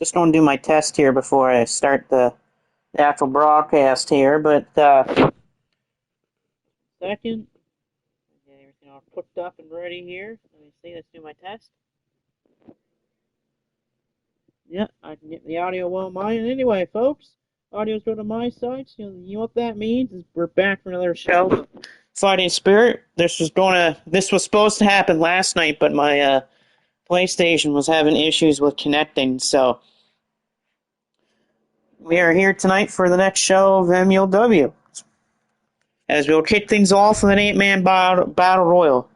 Just going to do my test here before I start the actual broadcast here, but second, get everything all cooked up and ready here. Let me see, let's do my test. Yeah, I can get the audio well mine. Anyway, folks, audio's going to my side. So you know what that means is we're back for another show. Fighting Spirit. This was supposed to happen last night, but my PlayStation was having issues with connecting, so we are here tonight for the next show of MLW, as we'll kick things off with an 8-man battle royal.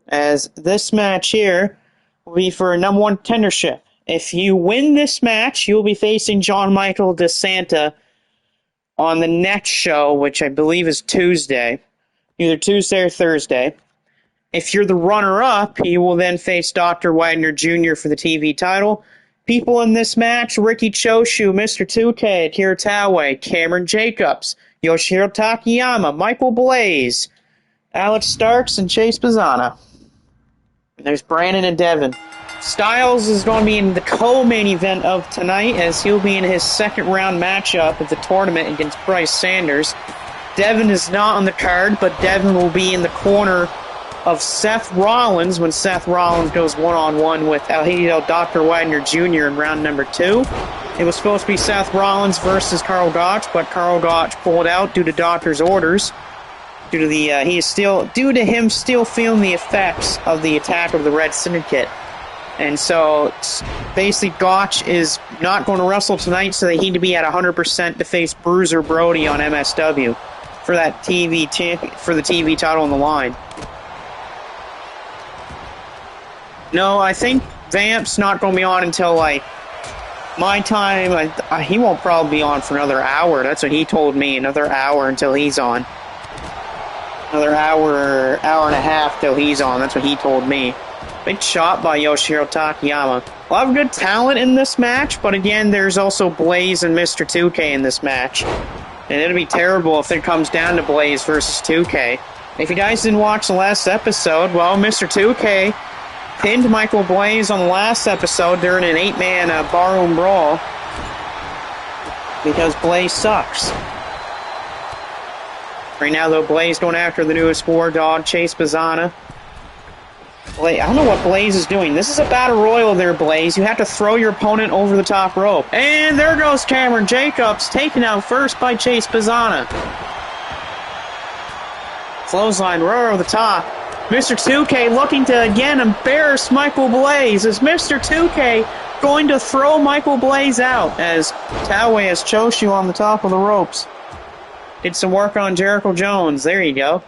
As this match here will be for a number one contendership. If you win this match, you'll be facing John Michael DeSanta on the next show, which I believe is Tuesday, either Tuesday or Thursday. If you're the runner-up, you will then face Dr. Wagner Jr. for the TV title. People in this match: Ricky Choshu, Mr. 2K, Akira Taue, Cameron Jacobs, Yoshihiro Takayama, Michael Blaze, Alex Starks, and Chase Pizzana. There's Brandon and Devin. Styles is going to be in the co-main event of tonight, as he'll be in his second round matchup of the tournament against Bryce Sanders. Devin is not on the card, but Devin will be in the corner of Seth Rollins when Seth Rollins goes one-on-one with Alhidel Dr. Wagner Jr. in round number 2. It was supposed to be Seth Rollins versus Karl Gotch, but Karl Gotch pulled out due to doctor's orders. Due to him still feeling the effects of the attack of the Red Syndicate. And so, basically, Gotch is not going to wrestle tonight, so they need to be at 100% to face Bruiser Brody on MSW for that for the TV title on the line. No, I think Vamp's not going to be on until, my time. He won't probably be on for another hour. That's what he told me, another hour until he's on. Another hour and a half till he's on. That's what he told me. Big shot by Yoshihiro Takayama. A lot of good talent in this match, but again, there's also Blaze and Mr. 2K in this match. And it'll be terrible if it comes down to Blaze versus 2K. If you guys didn't watch the last episode, well, Mr. 2K pinned Michael Blaze on the last episode during an 8-man barroom brawl because Blaze sucks. Right now, though, Blaze going after the newest war dog, Chase Pizzana. I don't know what Blaze is doing. This is a battle royal there, Blaze. You have to throw your opponent over the top rope. And there goes Cameron Jacobs, taken out first by Chase Pizzana. Clothesline roar over the top. Mr. 2K looking to, again, embarrass Michael Blaze. Is Mr. 2K going to throw Michael Blaze out as Taue has Choshu on the top of the ropes? Did some work on Jericho Jones. There you go.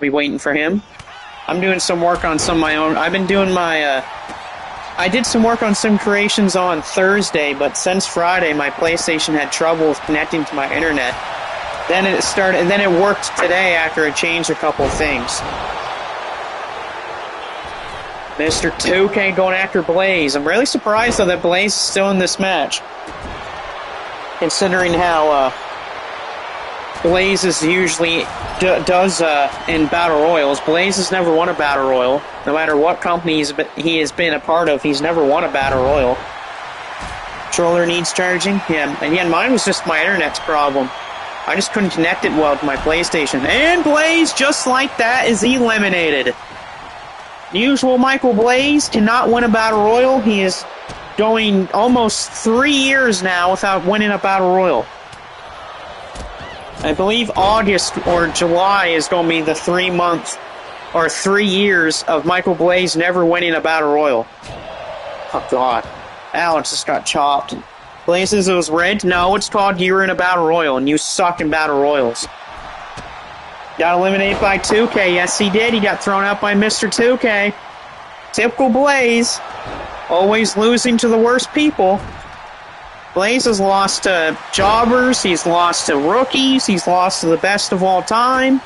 Be waiting for him. I'm doing some work on some of my own. I've been doing my, I did some work on Sim Creations on Thursday, but since Friday, my PlayStation had trouble with connecting to my internet. Then it worked today after it changed a couple of things. Mr. 2K going after Blaze. I'm really surprised, though, that Blaze is still in this match, considering how, Blaze is usually does in battle royals. Blaze has never won a battle royal. No matter what company he has been a part of, he's never won a battle royal. Controller needs charging. Yeah, and again, mine was just my internet's problem. I just couldn't connect it well to my PlayStation. And Blaze, just like that, is eliminated. The usual Michael Blaze cannot win a battle royal. He is going almost 3 years now without winning a battle royal. I believe August or July is going to be the 3-month or 3 years of Michael Blaze never winning a battle royal. Oh, God. Alex just got chopped. Blaze says it was rigged. No, it's called you were in a battle royal, and you suck in battle royals. Got eliminated by 2K. Yes, he did. He got thrown out by Mr. 2K. Typical Blaze. Always losing to the worst people. Blaze has lost to jobbers, he's lost to rookies, he's lost to the best of all time.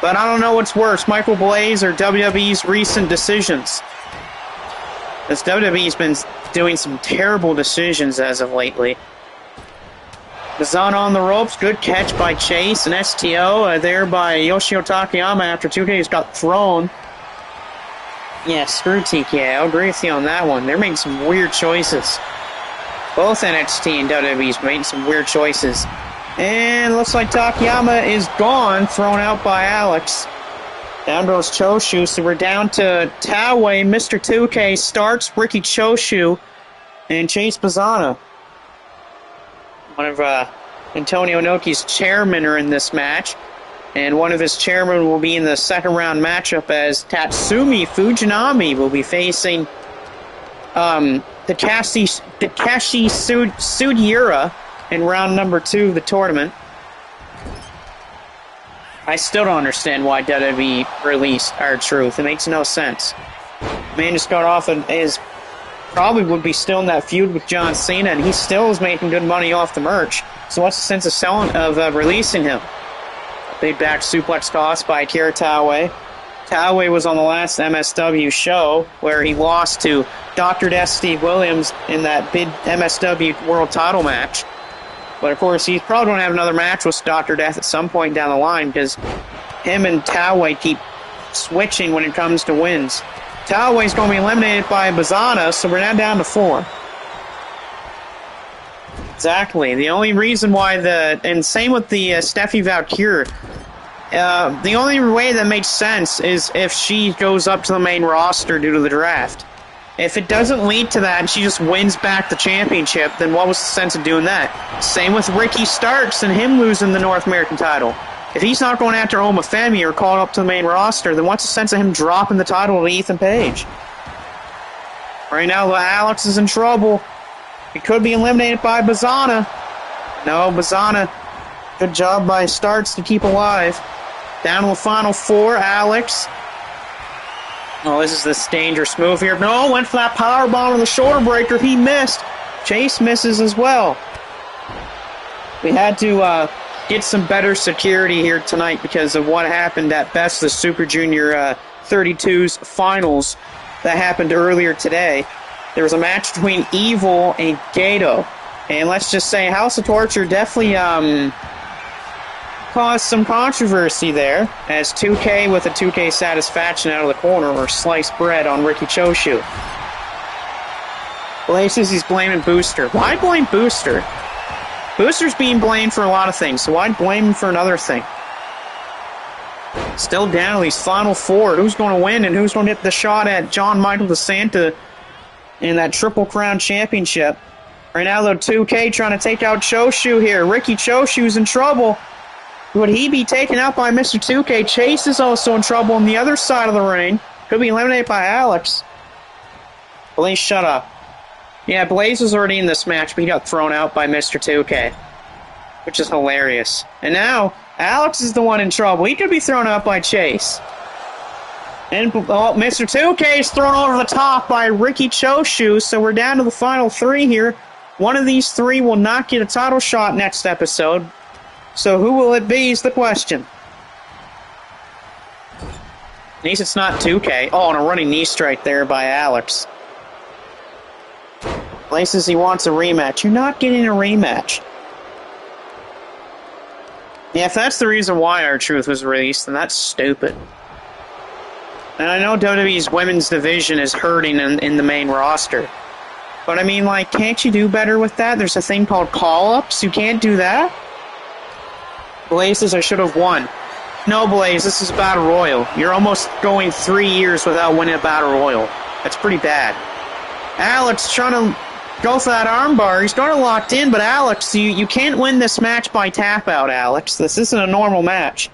But I don't know what's worse, Michael Blaze or WWE's recent decisions. As WWE's been doing some terrible decisions as of lately. Bizana on the ropes, good catch by Chase, and STO there by Yoshihiro Takayama after 2K's got thrown. Yeah, screw TK. I'll agree with you on that one. They're making some weird choices. Both NXT and WWE's making some weird choices. And looks like Takayama is gone, thrown out by Alex. Down goes Choshu, so we're down to Taue. Mr. 2K starts Ricky Choshu and Chase Bazana. One of Antonio Inoki's chairmen are in this match. And one of his chairmen will be in the second round matchup as Tatsumi Fujinami will be facing Takashi Sugiura in round number 2 of the tournament. I still don't understand why WWE released R-Truth. It makes no sense. Man just got off and probably would be still in that feud with John Cena, and he still is making good money off the merch. So what's the sense of releasing him? Big back suplex toss by Akira Taue. Taue was on the last MSW show where he lost to Dr. Death Steve Williams in that big MSW world title match. But of course, he's probably going to have another match with Dr. Death at some point down the line because him and Taue keep switching when it comes to wins. Taue's going to be eliminated by Bazana, so we're now down to 4. Exactly. The only reason why and same with the Steffi Valkyrie, the only way that makes sense is if she goes up to the main roster due to the draft. If it doesn't lead to that and she just wins back the championship, then what was the sense of doing that? Same with Ricky Starks and him losing the North American title. If he's not going after Oma Femi or calling up to the main roster, then what's the sense of him dropping the title to Ethan Page? Right now, Alex is in trouble. He could be eliminated by Bazana. No, Bazana. Good job by Starks to keep alive. Down to the final 4, Alex. Oh, this is this dangerous move here. No, went for that powerbomb on the shoulder breaker. He missed. Chase misses as well. We had to get some better security here tonight because of what happened at Best the Super Junior 32's finals that happened earlier today. There was a match between Evil and Gato. And let's just say House of Torture definitely caused some controversy there as 2K with a 2K satisfaction out of the corner or sliced bread on Ricky Choshu. Blake says he's blaming Booster. Why blame Booster? Booster's being blamed for a lot of things, so why blame him for another thing? Still down to these final 4. Who's going to win and who's going to get the shot at John Michael DeSanta in that Triple Crown Championship? Right now, though, 2K trying to take out Choshu here. Ricky Choshu's in trouble. Would he be taken out by Mr. 2K? Chase is also in trouble on the other side of the ring. Could be eliminated by Alex. Blaze, shut up. Yeah, Blaze was already in this match, but he got thrown out by Mr. 2K, which is hilarious. And now, Alex is the one in trouble. He could be thrown out by Chase. And Mr. 2K is thrown over the top by Ricky Choshu, so we're down to the final 3 here. One of these 3 will not get a title shot next episode. So who will it be is the question. At least it's not 2K. Oh, and a running knee strike there by Alex. Blake says he wants a rematch. You're not getting a rematch. Yeah, if that's the reason why R-Truth was released, then that's stupid. And I know WWE's women's division is hurting in the main roster. But I mean, like, can't you do better with that? There's a thing called call-ups. You can't do that? Blaze says I should have won. No, Blaze, this is a Battle Royal. You're almost going 3 years without winning a Battle Royal. That's pretty bad. Alex trying to go for that armbar. He's got it locked in, but Alex, you can't win this match by tap-out, Alex. This isn't a normal match.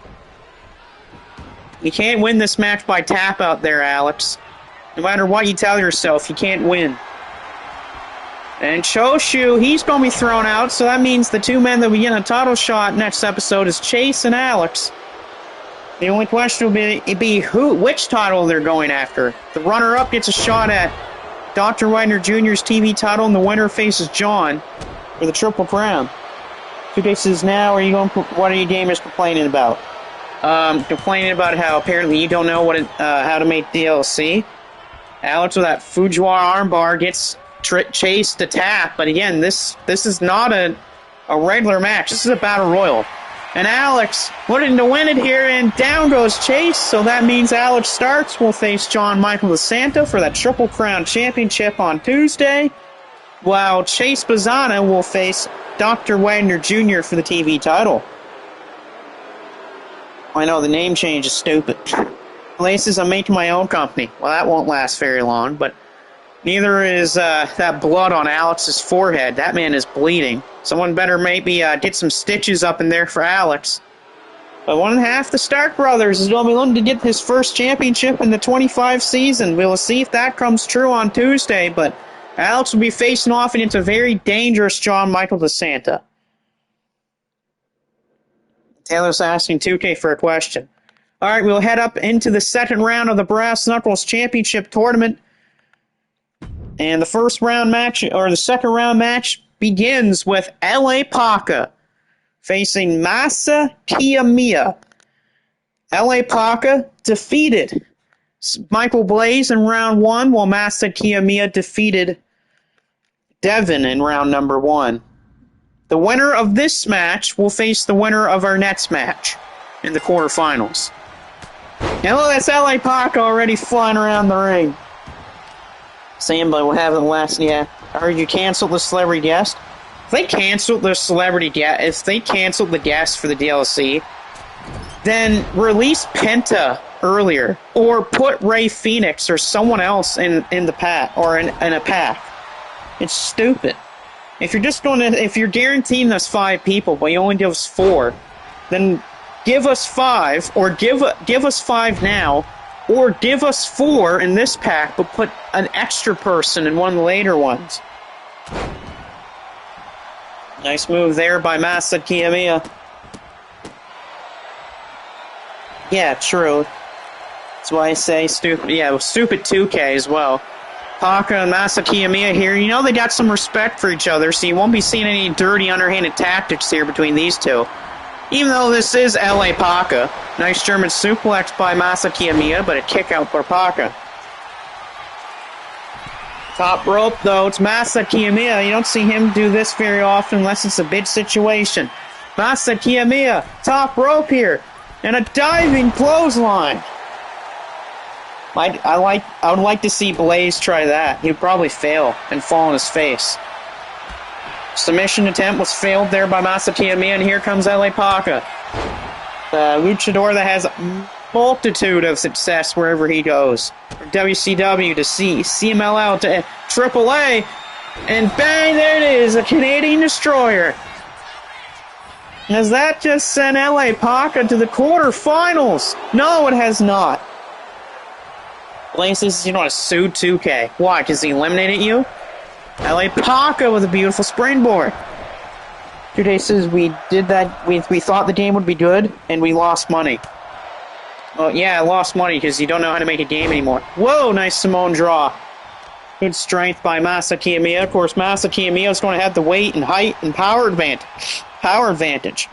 You can't win this match by tap-out there, Alex. No matter what you tell yourself, you can't win. And Choshu, he's going to be thrown out, so that means the 2 men that we get a title shot next episode is Chase and Alex. The only question will be which title they're going after. The runner-up gets a shot at Dr. Widener Jr.'s TV title, and the winner faces John for the Triple Crown. 2K says now, what are you gamers complaining about? Complaining about how apparently you don't know how to make DLC. Alex with that Fujiwara armbar gets chased to tap, but again, this is not a regular match. This is a battle royal. And Alex looking to win it here, and down goes Chase. So that means Alex Starks will face John Michael DeSanto for that Triple Crown Championship on Tuesday, while Chase Bazzana will face Dr. Wagner Jr. for the TV title. I know the name change is stupid. Laces, I'm making my own company. Well, that won't last very long, but neither is that blood on Alex's forehead. That man is bleeding. Someone better maybe get some stitches up in there for Alex. But one half the Stark brothers is going to be looking to get his first championship in the 25 season. We'll see if that comes true on Tuesday, but Alex will be facing off against a very dangerous John Michael DeSanta. Taylor's asking 2K for a question. All right, we'll head up into the second round of the Brass Knuckles Championship Tournament. And the first round match, or the second round match, begins with L.A. Paca facing Masa Kiyomiya. L.A. Paca defeated Michael Blaze in round 1, while Masa Kiyomiya defeated Devin in round number 1. The winner of this match will face the winner of our next match in the quarterfinals. And look, that's L.A. Paca already flying around the ring. Sambo haven't last yet. I heard you canceled the celebrity guest. If they canceled the celebrity guest, if they canceled the guest for the DLC, then release Penta earlier, or put Ray Phoenix or someone else in the pack, or in a pack. It's stupid. If you're guaranteeing us 5 people, but you only give us 4, then give us 5, or give us 5 now, or give us 4 in this pack, but put an extra person in one of the later ones. Nice move there by Masa Kiyomiya. Yeah, true. That's why I say stupid. Yeah, stupid 2K as well. Paca and Masa Kiyomiya here, you know they got some respect for each other, so you won't be seeing any dirty, underhanded tactics here between these two. Even though this is L.A. Paca. Nice German suplex by Masa Kiyomiya, but a kick out for Paca. Top rope, though, it's Masa Kiyomiya. You don't see him do this very often unless it's a big situation. Masa Kiyomiya, top rope here, and a diving clothesline. I would like to see Blaze try that. He'd probably fail and fall on his face. Submission attempt was failed there by Masa Kiyomiya, and here comes L.A. Paca. The luchador that has a multitude of success wherever he goes. From WCW to CMLL to AAA, and bang, there it is, a Canadian Destroyer. Has that just sent L.A. Paca to the quarterfinals? No, it has not. Blaze says you don't want to sue 2K. Why? Because he eliminated you? L.A. Paca with a beautiful springboard. 2K says we did that, we thought the game would be good, and we lost money. Well, yeah, I lost money because you don't know how to make a game anymore. Whoa, nice Samoan draw. Good strength by Masa Kiyomiya. Of course, Masa Kiyomiya is going to have the weight and height and power advantage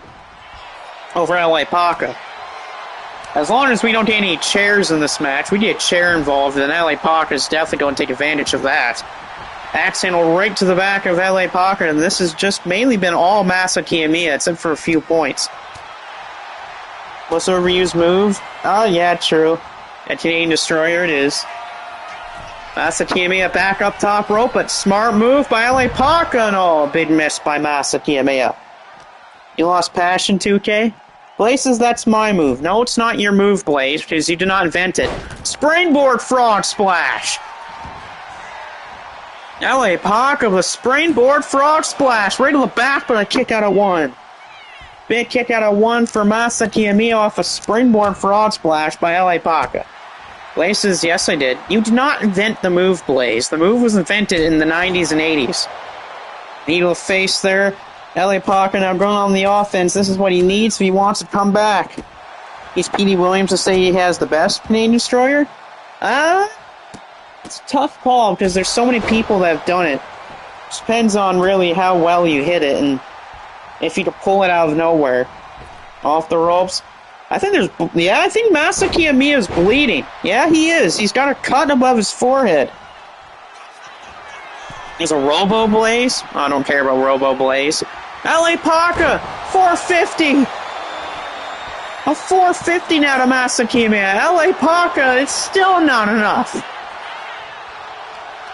over L.A. Paca. As long as we don't get any chairs in this match, we get a chair involved, then L.A. Paca is definitely going to take advantage of that. Axe handle right to the back of L.A. Paca, and this has just mainly been all Masa Kiyomiya, except for a few points. Most overused move? Oh, yeah, true. A Canadian Destroyer it is. Masa Kiyomiya back up top rope, but smart move by L.A. Paca, and oh, big miss by Masa Kiyomiya. You lost passion, 2K? Blaze says that's my move. No, it's not your move, Blaze, because you did not invent it. Springboard frog splash! L.A. Paca with a springboard frog splash right to the back, but a kick out of 1. Big kick out of 1 for Masa Kiyomiya off a springboard frog splash by L.A. Paca. Blaze says, yes, I did. You did not invent the move, Blaze. The move was invented in the 90s and 80s. Needle face there. L.A. Paca now going on the offense. This is what he needs if he wants to come back. He's Petey Williams to say he has the best Canadian Destroyer? It's a tough call because there's so many people that have done it. It depends on really how well you hit it and if you can pull it out of nowhere. Off the ropes. I think Masa Kiyomiya is bleeding. Yeah, he is. He's got a cut above his forehead. There's a Robo Blaze. I don't care about Robo Blaze. L.A. Paca, 450. A 450 now to Masa Kiyomiya. LA Parker, it's still not enough.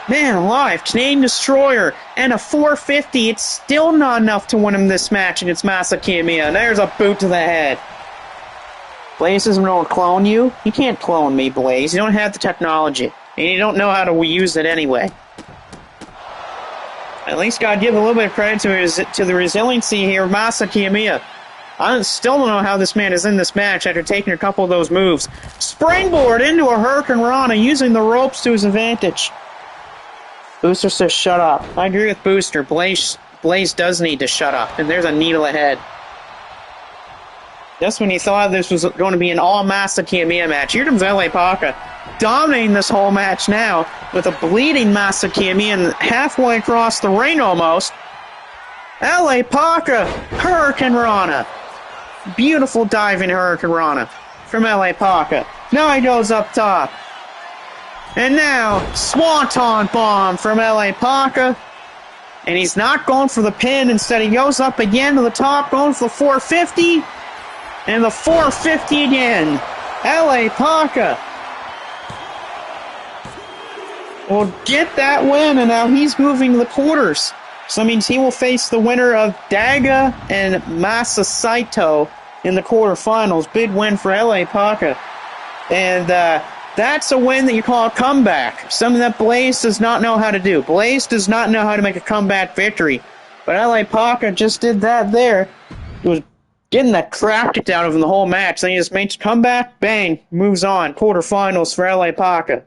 Man alive, Canadian Destroyer and a 450, it's still not enough to win him this match against Masa Kiyomiya. And there's a boot to the head. Blaze isn't going to clone you. You can't clone me, Blaze. You don't have the technology. And you don't know how to use it anyway. At least gotta give a little bit of credit to the resiliency here of Masa Kiyomiya. I still don't know how this man is in this match after taking a couple of those moves. Springboard into a Hurricane Rana using the ropes to his advantage. Booster says shut up. I agree with Booster. Blaze does need to shut up. And there's a needle ahead. Just when you thought this was going to be an all-Masa Kiyomiya match, here comes LA Parker dominating this whole match now with a bleeding Masa Kiyomiya halfway across the ring almost. LA Parker, Hurricane Rana. Beautiful diving Hurricane Rana from LA Parker. Now he goes up top. And now, Swanton Bomb from LA Parker. And he's not going for the pin. Instead, he goes up again to the top, going for the 450. And the 450 again. LA Parker will get that win, and now he's moving to the quarters. So that means he will face the winner of Daga and Masa Saito in the quarterfinals. Big win for LA Parker. And that's a win that you call a comeback. Something that Blaze does not know how to do. Blaze does not know how to make a comeback victory. But LA Parker just did that there. He was getting that crap kicked out of him the whole match. Then he just makes a comeback, bang, moves on. Quarterfinals for LA Parker.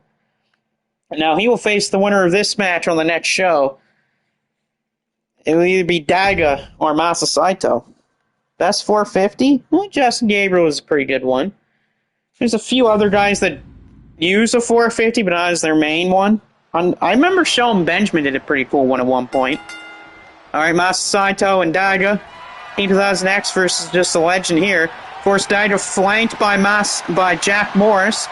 Now he will face the winner of this match on the next show. It will either be Daga or Masa Saito. Best 450? Well, Justin Gabriel is a pretty good one. There's a few other guys that use a 450, but not as their main one. I remember Shelton Benjamin did a pretty cool one at one point. Alright, Masa Saito and Daga. T2000X versus just a legend here. Of course, Daga flanked by Jack Morris.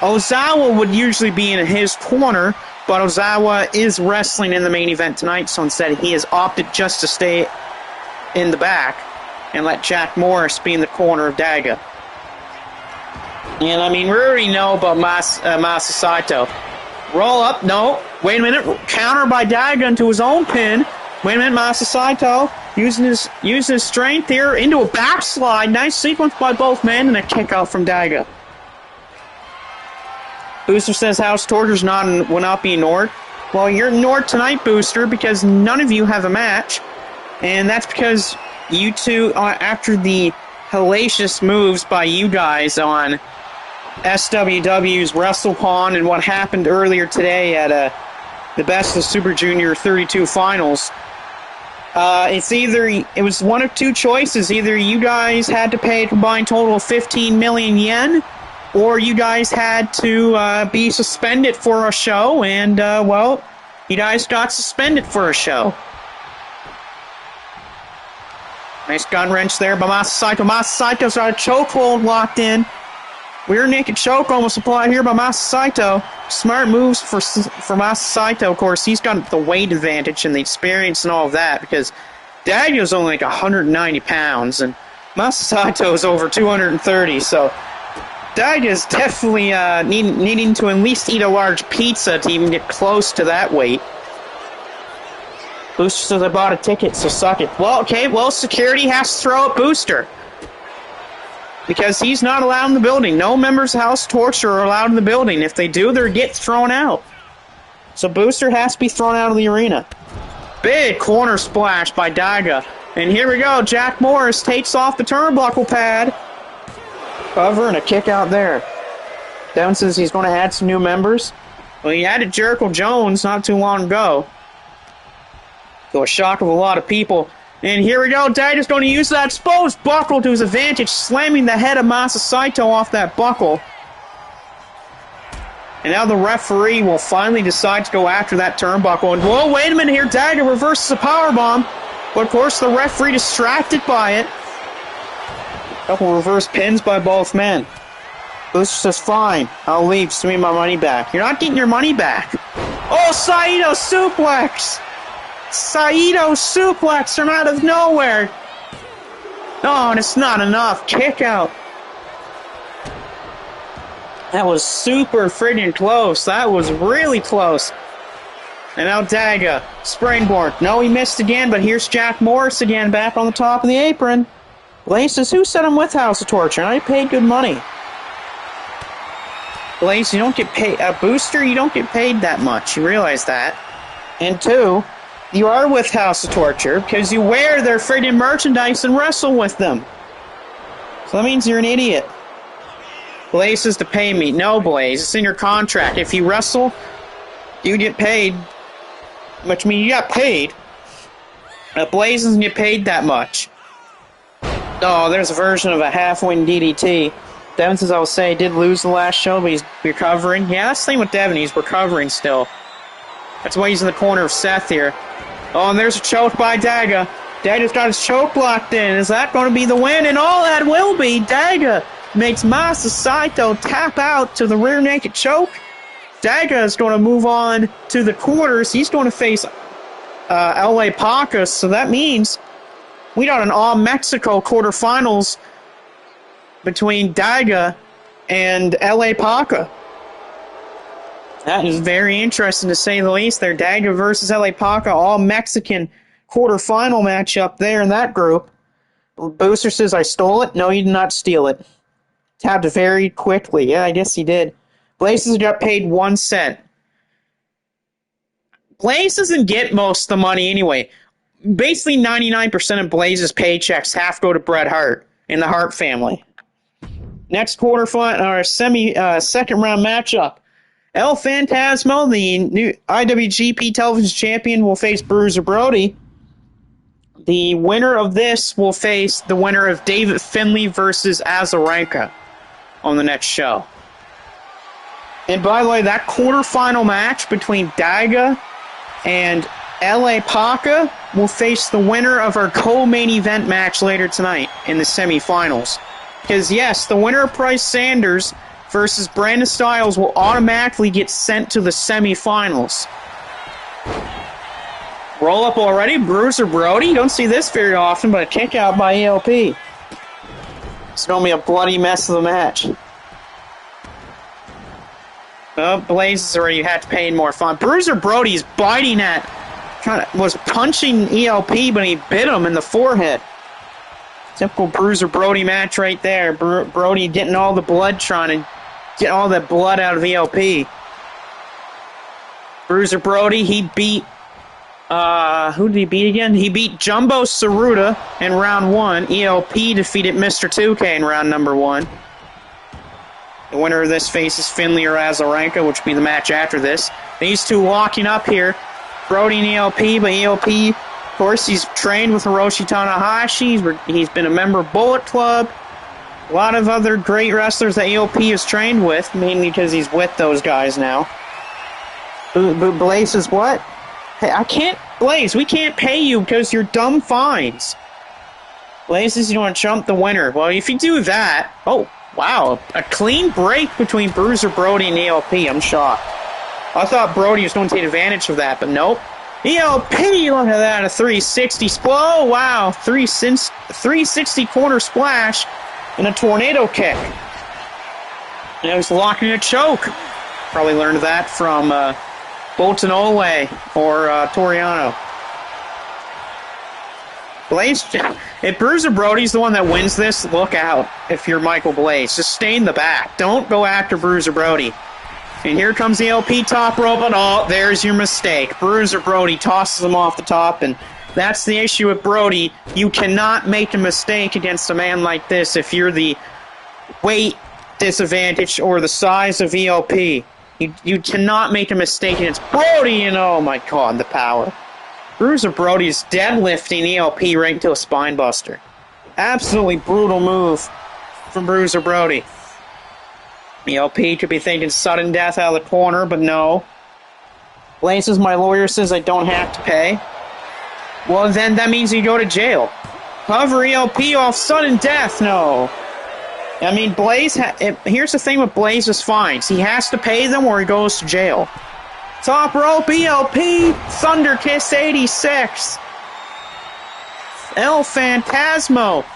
Ozawa would usually be in his corner, but Ozawa is wrestling in the main event tonight, so instead he has opted just to stay in the back and let Jack Morris be in the corner of Daga. And, I mean, we already know about Masa Saito. Roll up, no, wait a minute, counter by Daga into his own pin. Wait a minute, Masa Saito using his strength here into a backslide. Nice sequence by both men and a kick out from Daga. Booster says House Tortures will not be ignored. Well, you're ignored tonight, Booster, because none of you have a match. And that's because you two, after the hellacious moves by you guys on SWW's WrestleCon and what happened earlier today at the Best of Super Junior 32 Finals, it was one of two choices. Either you guys had to pay a combined total of 15 million yen, or you guys had to be suspended for a show, and, well, you guys got suspended for a show. Nice gun wrench there by Masa Saito. Masa Saito's got a chokehold locked in. Rear naked choke almost applied here by Masa Saito. Smart moves for Masa Saito. Of course, he's got the weight advantage and the experience and all of that, because Daniel's only like 190 pounds, and Masa Saito is over 230, so Daga is definitely needing to at least eat a large pizza to even get close to that weight. Booster says I bought a ticket, so suck it. Well, okay, security has to throw out Booster, because he's not allowed in the building. No members of House Torture are allowed in the building. If they do, they get thrown out. So Booster has to be thrown out of the arena. Big corner splash by Daga. And here we go. Jack Morris takes off the turnbuckle pad. Cover and a kick out there. Devin says he's going to add some new members. Well, he added Jericho Jones not too long ago. To a shock of a lot of people. And here we go. Daga's going to use that exposed buckle to his advantage, slamming the head of Masa Saito off that buckle. And now the referee will finally decide to go after that turnbuckle. And whoa, wait a minute here. Daga reverses a powerbomb. But of course, the referee distracted by it. Couple reverse pins by both men. Booster says, fine, I'll leave, send me my money back. You're not getting your money back. Oh, Saito suplex! Saito suplex from out of nowhere. Oh, and it's not enough. Kick out That was super friggin' close. That was really close. And now Daga, springboard. No, he missed again, but here's Jack Morris again, back on the top of the apron. Blaze says, who said I'm with House of Torture? I paid good money. Blaze, you don't get paid. A booster, you don't get paid that much. You realize that. And two, you are with House of Torture because you wear their friggin' merchandise and wrestle with them. So that means you're an idiot. Blaze says to pay me. No, Blaze, it's in your contract. If you wrestle, you get paid. Which means you got paid. Blaze doesn't get paid that much. Oh, there's a version of a half-win DDT. Devin says, I will say, did lose the last show, but he's recovering. Yeah, that's the thing with Devin. He's recovering still. That's why he's in the corner of Seth here. Oh, and there's a choke by Daga. Daga's got his choke locked in. Is that going to be the win? And all that will be. Daga makes Masa Saito tap out to the rear naked choke. Daga is going to move on to the quarters. He's going to face LA Paca, so that means we got an all-Mexico quarterfinals between Daga and LA Paca. That is very interesting to say the least there. Daga versus LA Paca, all-Mexican quarterfinal matchup there in that group. Booster says, I stole it. No, you did not steal it. Tapped very quickly. Yeah, I guess he did. Blaze got paid 1 cent. Blaze doesn't get most of the money anyway. Basically, 99% of Blaze's paychecks have to go to Bret Hart and the Hart family. Next second round matchup. El Phantasmo, the new IWGP Television Champion, will face Bruiser Brody. The winner of this will face the winner of David Finlay versus Azarenka on the next show. And by the way, that quarterfinal match between Daga and LA Paca will face the winner of our co-main event match later tonight in the semifinals. Because yes, the winner of Price Sanders versus Brandon Styles will automatically get sent to the semifinals. Roll up already, Bruiser Brody. You don't see this very often, but a kick out by ELP. It's going to be a bloody mess of the match. Oh, Blaze already had to pay more fun. Bruiser Brody's biting at, was punching ELP, but he bit him in the forehead. Typical Bruiser Brody match right there. Brody getting all the blood, trying to get all that blood out of ELP. Bruiser Brody, he beat, who did he beat again? He beat Jumbo Tsuruta in round 1. ELP defeated Mr. 2K in round number 1. The winner of this faces Finlay or Azarenka, which will be the match after this. These two locking up here. Brody and ELP, but ELP, of course, he's trained with Hiroshi Tanahashi. He's been a member of Bullet Club. A lot of other great wrestlers that ELP is trained with, mainly because he's with those guys now. Blaze says, what? Hey, I can't, Blaze, we can't pay you because you're dumb fines. Blaze says you want to jump the winner. Well, if you do that, oh, wow, a clean break between Bruiser Brody and ELP. I'm shocked. I thought Brody was going to take advantage of that, but nope. ELP, look at that, a 360 oh, wow, 360 corner splash and a tornado kick. And he was locking a choke. Probably learned that from Bolton Ole or Toriano. Blaze, if Bruiser Brody's the one that wins this, look out if you're Michael Blaze. Just stay in the back. Don't go after Bruiser Brody. And here comes the LP top rope, and oh, there's your mistake. Bruiser Brody tosses him off the top, and that's the issue with Brody. You cannot make a mistake against a man like this if you're the weight disadvantage or the size of ELP. You cannot make a mistake against Brody, and oh my god, the power. Bruiser Brody's deadlifting ELP right into a spine buster. Absolutely brutal move from Bruiser Brody. ELP could be thinking sudden death out of the corner, but no. Blaze says, my lawyer says I don't have to pay. Well, then that means you go to jail. Cover ELP off sudden death, no. I mean, Blaze, here's the thing with Blaze's fines. He has to pay them or he goes to jail. Top rope, ELP, Thunder Kiss 86. El Phantasmo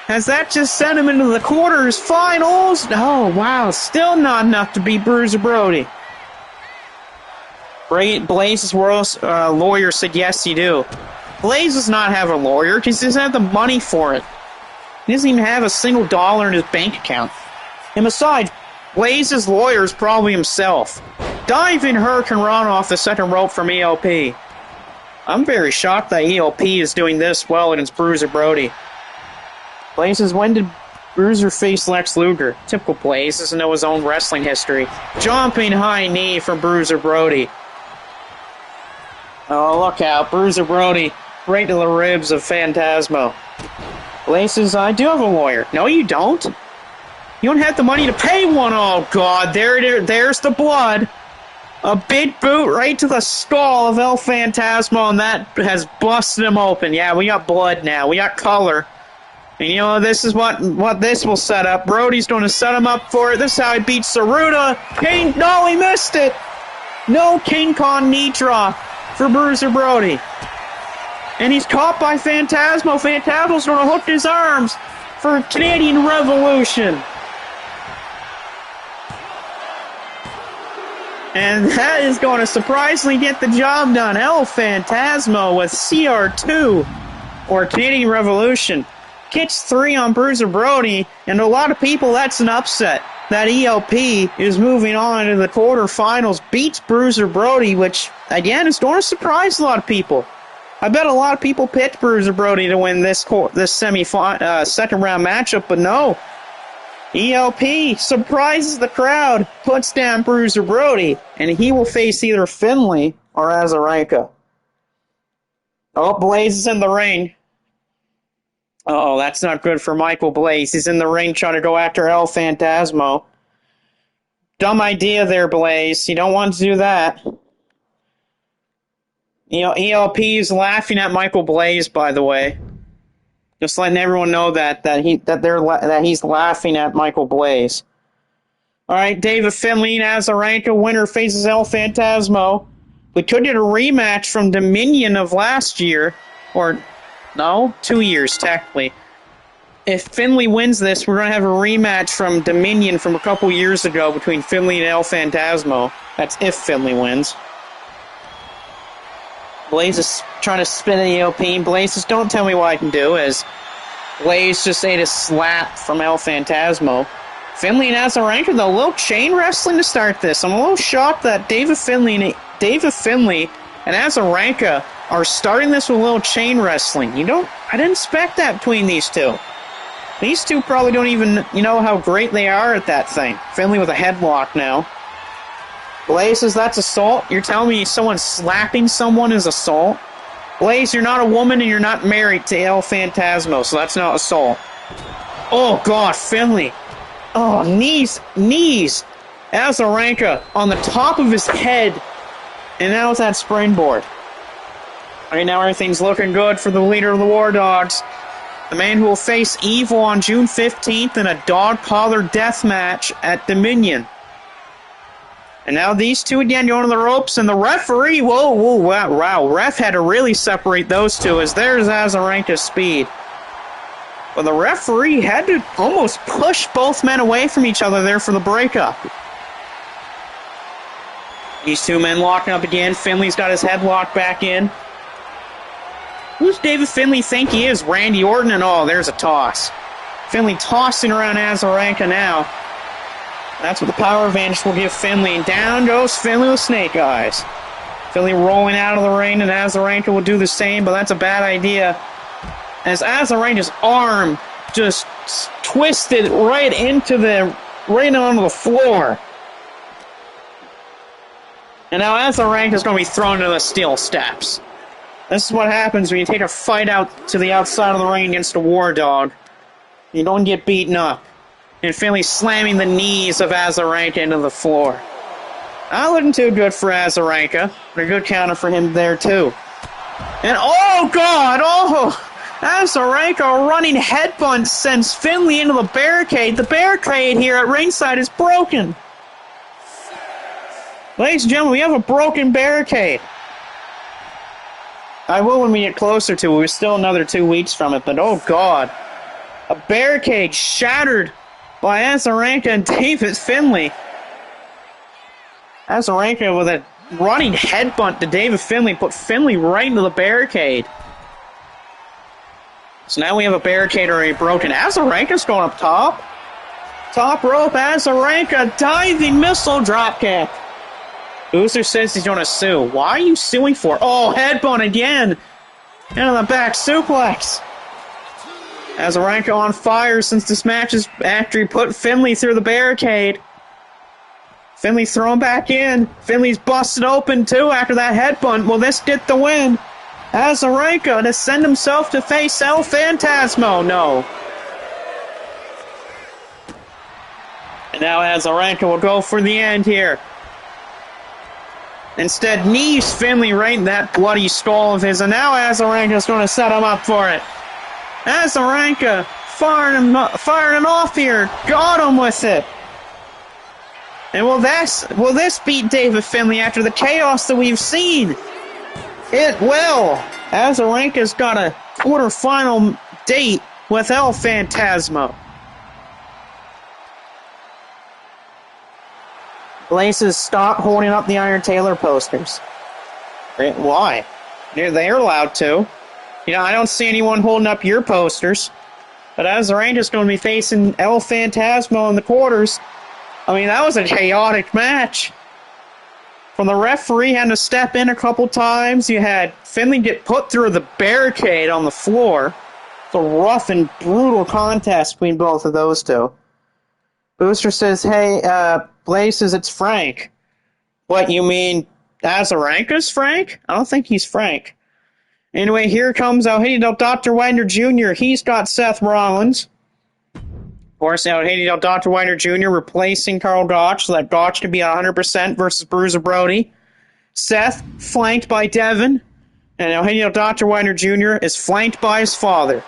Has that just sent him into the quarters finals? Oh, wow. Still not enough to beat Bruiser Brody. Blaze's lawyer said yes, you do. Blaze does not have a lawyer. He doesn't have the money for it. He doesn't even have a single dollar in his bank account. And besides, Blaze's lawyer is probably himself. Diving Hurricane Run off the second rope from ELP. I'm very shocked that ELP is doing this well against Bruiser Brody. Blaze says, when did Bruiser face Lex Luger? Typical Blaze, doesn't know his own wrestling history. Jumping high knee from Bruiser Brody. Oh, look out. Bruiser Brody right to the ribs of Phantasmo. Blaze says, I do have a lawyer. No, you don't. You don't have the money to pay one. Oh, God. There's the blood. A big boot right to the skull of El Phantasmo, and that has busted him open. Yeah, we got blood now. We got color. And you know, this is what this will set up. Brody's going to set him up for it. This is how he beats Saruta. No, he missed it. No King Kong knee drop for Bruiser Brody. And he's caught by Phantasmo. Phantasmo's going to hook his arms for Canadian Revolution. And that is going to surprisingly get the job done. El Phantasmo with CR2, or Canadian Revolution. Gets 3 on Bruiser Brody, and to a lot of people, that's an upset. That ELP is moving on into the quarterfinals, beats Bruiser Brody, which, again, is going to surprise a lot of people. I bet a lot of people picked Bruiser Brody to win this second round matchup, but no. ELP surprises the crowd, puts down Bruiser Brody, and he will face either Finlay or Azarenka. Oh, Blaze is in the ring. Uh-oh, that's not good for Michael Blaze. He's in the ring trying to go after El Phantasmo. Dumb idea there, Blaze. You don't want to do that. You know, ELP is laughing at Michael Blaze, by the way. Just letting everyone know that he's laughing at Michael Blaze. All right, David Finlay and Azarenka, winner faces El Phantasmo. We could get a rematch from Dominion of last year, or no, 2 years technically. If Finlay wins this, we're going to have a rematch from Dominion from a couple years ago between Finlay and El Phantasmo. That's if Finlay wins. Blaze is trying to spin an ELP. Blaze says, don't tell me what I can do, as Blaze just ate a slap from El Phantasmo. Finlay and Azarenka, though, a little chain wrestling to start this. I'm a little shocked that David Finlay and Azarenka are starting this with a little chain wrestling. I didn't expect that between these two. These two probably don't even know how great they are at that thing. Finlay with a headlock now. Blaze says that's assault? You're telling me someone slapping someone is assault? Blaze, you're not a woman and you're not married to El Phantasmo, so that's not assault. Oh, God, Finlay. Oh, knees. Azarenka on the top of his head. And now it's that springboard. All right, now everything's looking good for the leader of the War Dogs. The man who will face Evil on June 15th in a dog collar death match at Dominion. And now these two again going to the ropes, and the referee, wow, ref had to really separate those two, as there's Azarenka's speed. But the referee had to almost push both men away from each other there for the breakup. These two men locking up again. Finlay's got his headlock back in. Who's David Finlay think he is? Randy Orton, and oh, there's a toss. Finlay tossing around Azarenka now. That's what the power advantage will give Finlay. And down goes Finlay with snake eyes. Finlay rolling out of the ring, and Azarenka will do the same, but that's a bad idea. As Azarenka's arm just twisted right onto the floor. And now Azarenka's going to be thrown to the steel steps. This is what happens when you take a fight out to the outside of the ring against a War Dog. You don't get beaten up. And Finlay slamming the knees of Azarenka into the floor. Not looking too good for Azarenka, but a good counter for him there too. And oh, God! Oh! Azarenka running headbutt sends Finlay into the barricade. The barricade here at ringside is broken. Ladies and gentlemen, we have a broken barricade. I will when we get closer to it. We're still another 2 weeks from it, but oh, God. A barricade shattered by Azarenka and David Finlay. Azarenka with a running headbutt to David Finlay put Finlay right into the barricade. So now we have a barricade already broken. Azarenka's going up top. Top rope, Azarenka, diving missile dropkick. Booster says he's going to sue. Why are you suing for? Oh, headbutt again. Into the back suplex. Azarenka on fire since this match is after he put Finlay through the barricade. Finlay thrown back in. Finlay's busted open too after that headbutt. Will this get the win? Azarenka to send himself to face El Phantasmo. No. And now Azarenka will go for the end here. Instead, knees Finlay right in that bloody skull of his. And now Azarenka's going to set him up for it. Azarenka firing him off here. Got him with it. And will this beat David Finlay after the chaos that we've seen? It will. Azarenka's got a quarterfinal date with El Phantasmo. Blazes, stop holding up the Iron Taylor posters. Why? They're allowed to. I don't see anyone holding up your posters. But Azarenka's going to be facing El Phantasmo in the quarters. I mean, that was a chaotic match. From the referee having to step in a couple times, you had Finlay get put through the barricade on the floor. It's a rough and brutal contest between both of those two. Booster says, hey, Blazes, it's Frank. What, you mean Azarenka's Frank? I don't think he's Frank. Anyway, here comes El Genio Dr. Wagner Jr. He's got Seth Rollins. Of course, El Genio Dr. Wagner Jr. replacing Karl Gotch so that Gotch can be 100% versus Bruiser Brody. Seth flanked by Devin. And El Genio Dr. Wagner Jr. is flanked by his father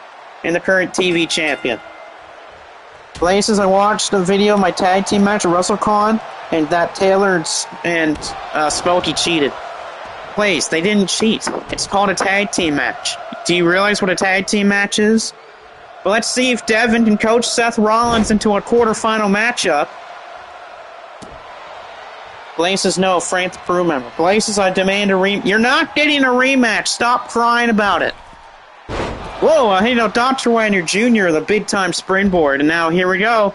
and the current TV champion. Blazes, I watched the video of my tag team match at WrestleCon, and that Taylor and Smokey cheated. Blaze, they didn't cheat. It's called a tag team match. Do you realize what a tag team match is? But let's see if Devin can coach Seth Rollins into a quarterfinal matchup. Blazes, no, Frank the crew member. Blazes, I demand a rematch. You're not getting a rematch. Stop crying about it. Whoa, Dr. Wagner Jr., the big-time springboard, and now here we go.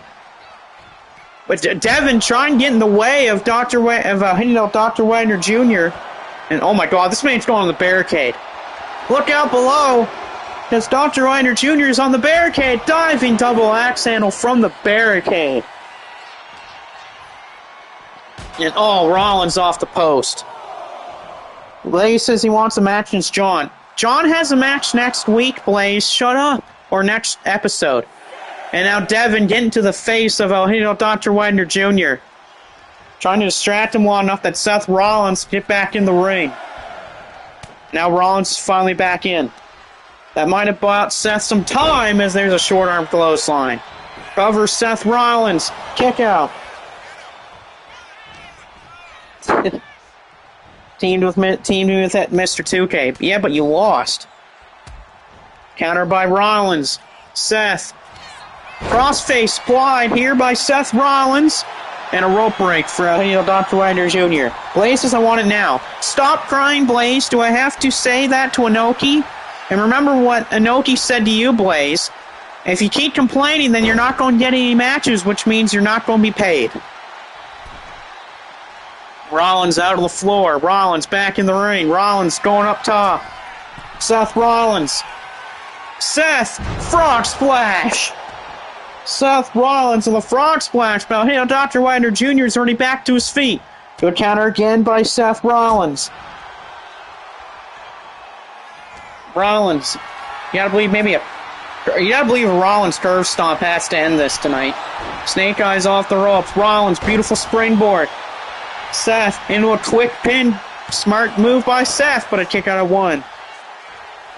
But Devin trying to get in the way of Dr. Wagner Jr., and oh my god, this man's going on the barricade. Look out below, because Dr. Wagner Jr. is on the barricade, diving double axe handle from the barricade. And Rollins off the post. Blaze says he wants a match against John. John has a match next week, Blaze. Shut up. Or next episode. And now Devin getting to the face of Dr. Wagner Jr. Trying to distract him long enough that Seth Rollins get back in the ring. Now Rollins is finally back in. That might have bought Seth some time as there's a short arm clothesline. Cover Seth Rollins. Kick out. Teamed with that Mr. 2K. Yeah, but you lost. Counter by Rollins. Seth. Crossface applied here by Seth Rollins. And a rope break for Dr. Wagner Jr. Blaze says, I want it now. Stop crying, Blaze. Do I have to say that to Inoki? And remember what Inoki said to you, Blaze. If you keep complaining, then you're not going to get any matches, which means you're not going to be paid. Rollins out of the floor. Rollins back in the ring. Rollins going up top. Seth Rollins. Seth, frog splash. Seth Rollins with a frog splash. But Dr. Wagner Jr. is already back to his feet. Good counter again by Seth Rollins. Rollins. You gotta believe a Rollins curve stomp has to end this tonight. Snake Eyes off the ropes. Rollins, beautiful springboard. Seth into a quick pin. Smart move by Seth, but a kick out of one.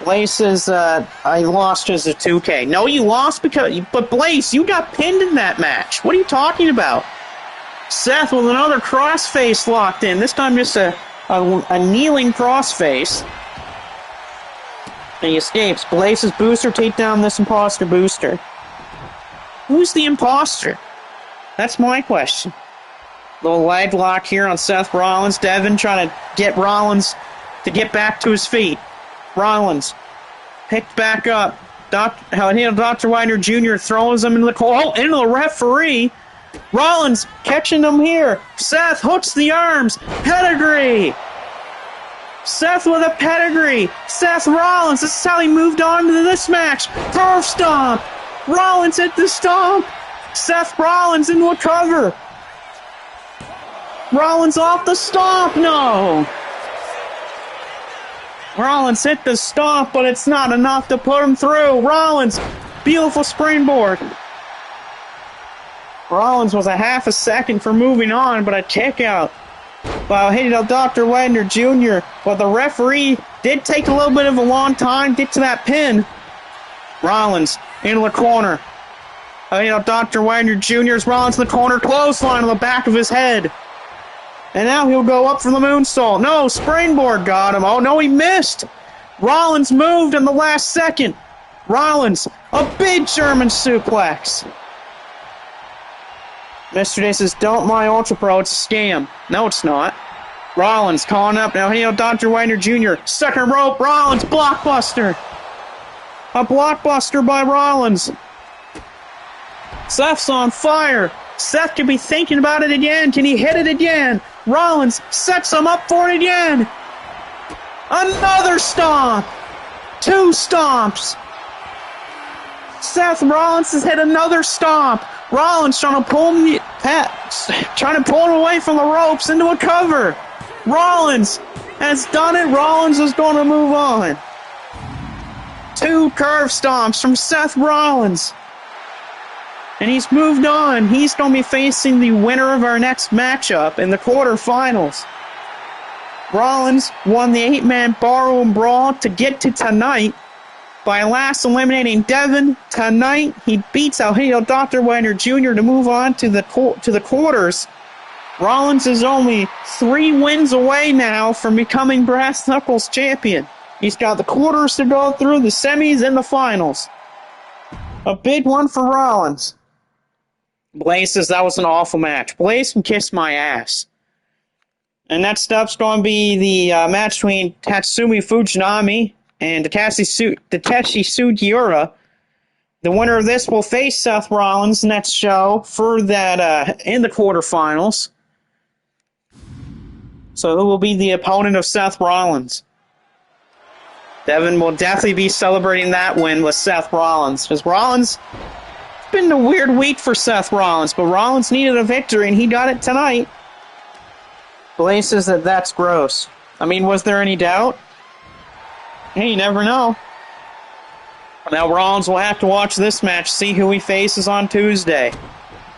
Blaze says, I lost as a 2K. No, you lost but Blaze, you got pinned in that match. What are you talking about? Seth with another crossface locked in. This time just a kneeling crossface. And he escapes. Blaze's booster take down this imposter booster. Who's the imposter? That's my question. Little leg lock here on Seth Rollins. Devin trying to get Rollins to get back to his feet. Rollins picked back up. Dr. Widener Jr. throws him into into the referee. Rollins catching him here. Seth hooks the arms. Pedigree. Seth with a pedigree. Seth Rollins. This is how he moved on to this match. Curve stomp. Rollins hit the stomp. Seth Rollins into a cover. Rollins off the stomp. No. Rollins hit the stomp, but it's not enough to put him through. Rollins, beautiful springboard. Rollins was a half a second for moving on, but a kick out by Dr. Widener Jr. But the referee did take a little bit of a long time to get to that pin. Rollins into the corner. Dr. Widener Jr.'s Rollins in the corner, clothesline on the back of his head. And now he'll go up for the moonsault. No, springboard got him. Oh, no, he missed. Rollins moved in the last second. Rollins, a big German suplex. Mr. Day says, don't mind Ultra Pro, it's a scam. No, it's not. Rollins calling up now. Dr. Widener Jr. Second rope, Rollins, blockbuster. A blockbuster by Rollins. Seth's on fire. Seth could be thinking about it again. Can he hit it again? Rollins sets him up for it again. Another stomp. 2 stomps. Seth Rollins has hit another stomp. Rollins trying to pull him away from the ropes into a cover. Rollins has done it. Rollins is going to move on. 2 curve stomps from Seth Rollins. And he's moved on. He's going to be facing the winner of our next matchup in the quarterfinals. Rollins won the 8-man barroom brawl to get to tonight by last eliminating Devin. Tonight, he beats Dr. Widener Jr. to move on to the quarters. Rollins is only 3 wins away now from becoming Brass Knuckles champion. He's got the quarters to go through, the semis, and the finals. A big one for Rollins. Blaze says that was an awful match. Blaze can kiss my ass. And next up's going to be the match between Tatsumi Fujinami and Takeshi Sugiura. The winner of this will face Seth Rollins next show for that in the quarterfinals. So who will be the opponent of Seth Rollins? Devin will definitely be celebrating that win with Seth Rollins. Because Rollins, it's been a weird week for Seth Rollins, but Rollins needed a victory, and he got it tonight. Blaze says that's gross. I mean, was there any doubt? Hey, you never know. Now Rollins will have to watch this match, see who he faces on Tuesday.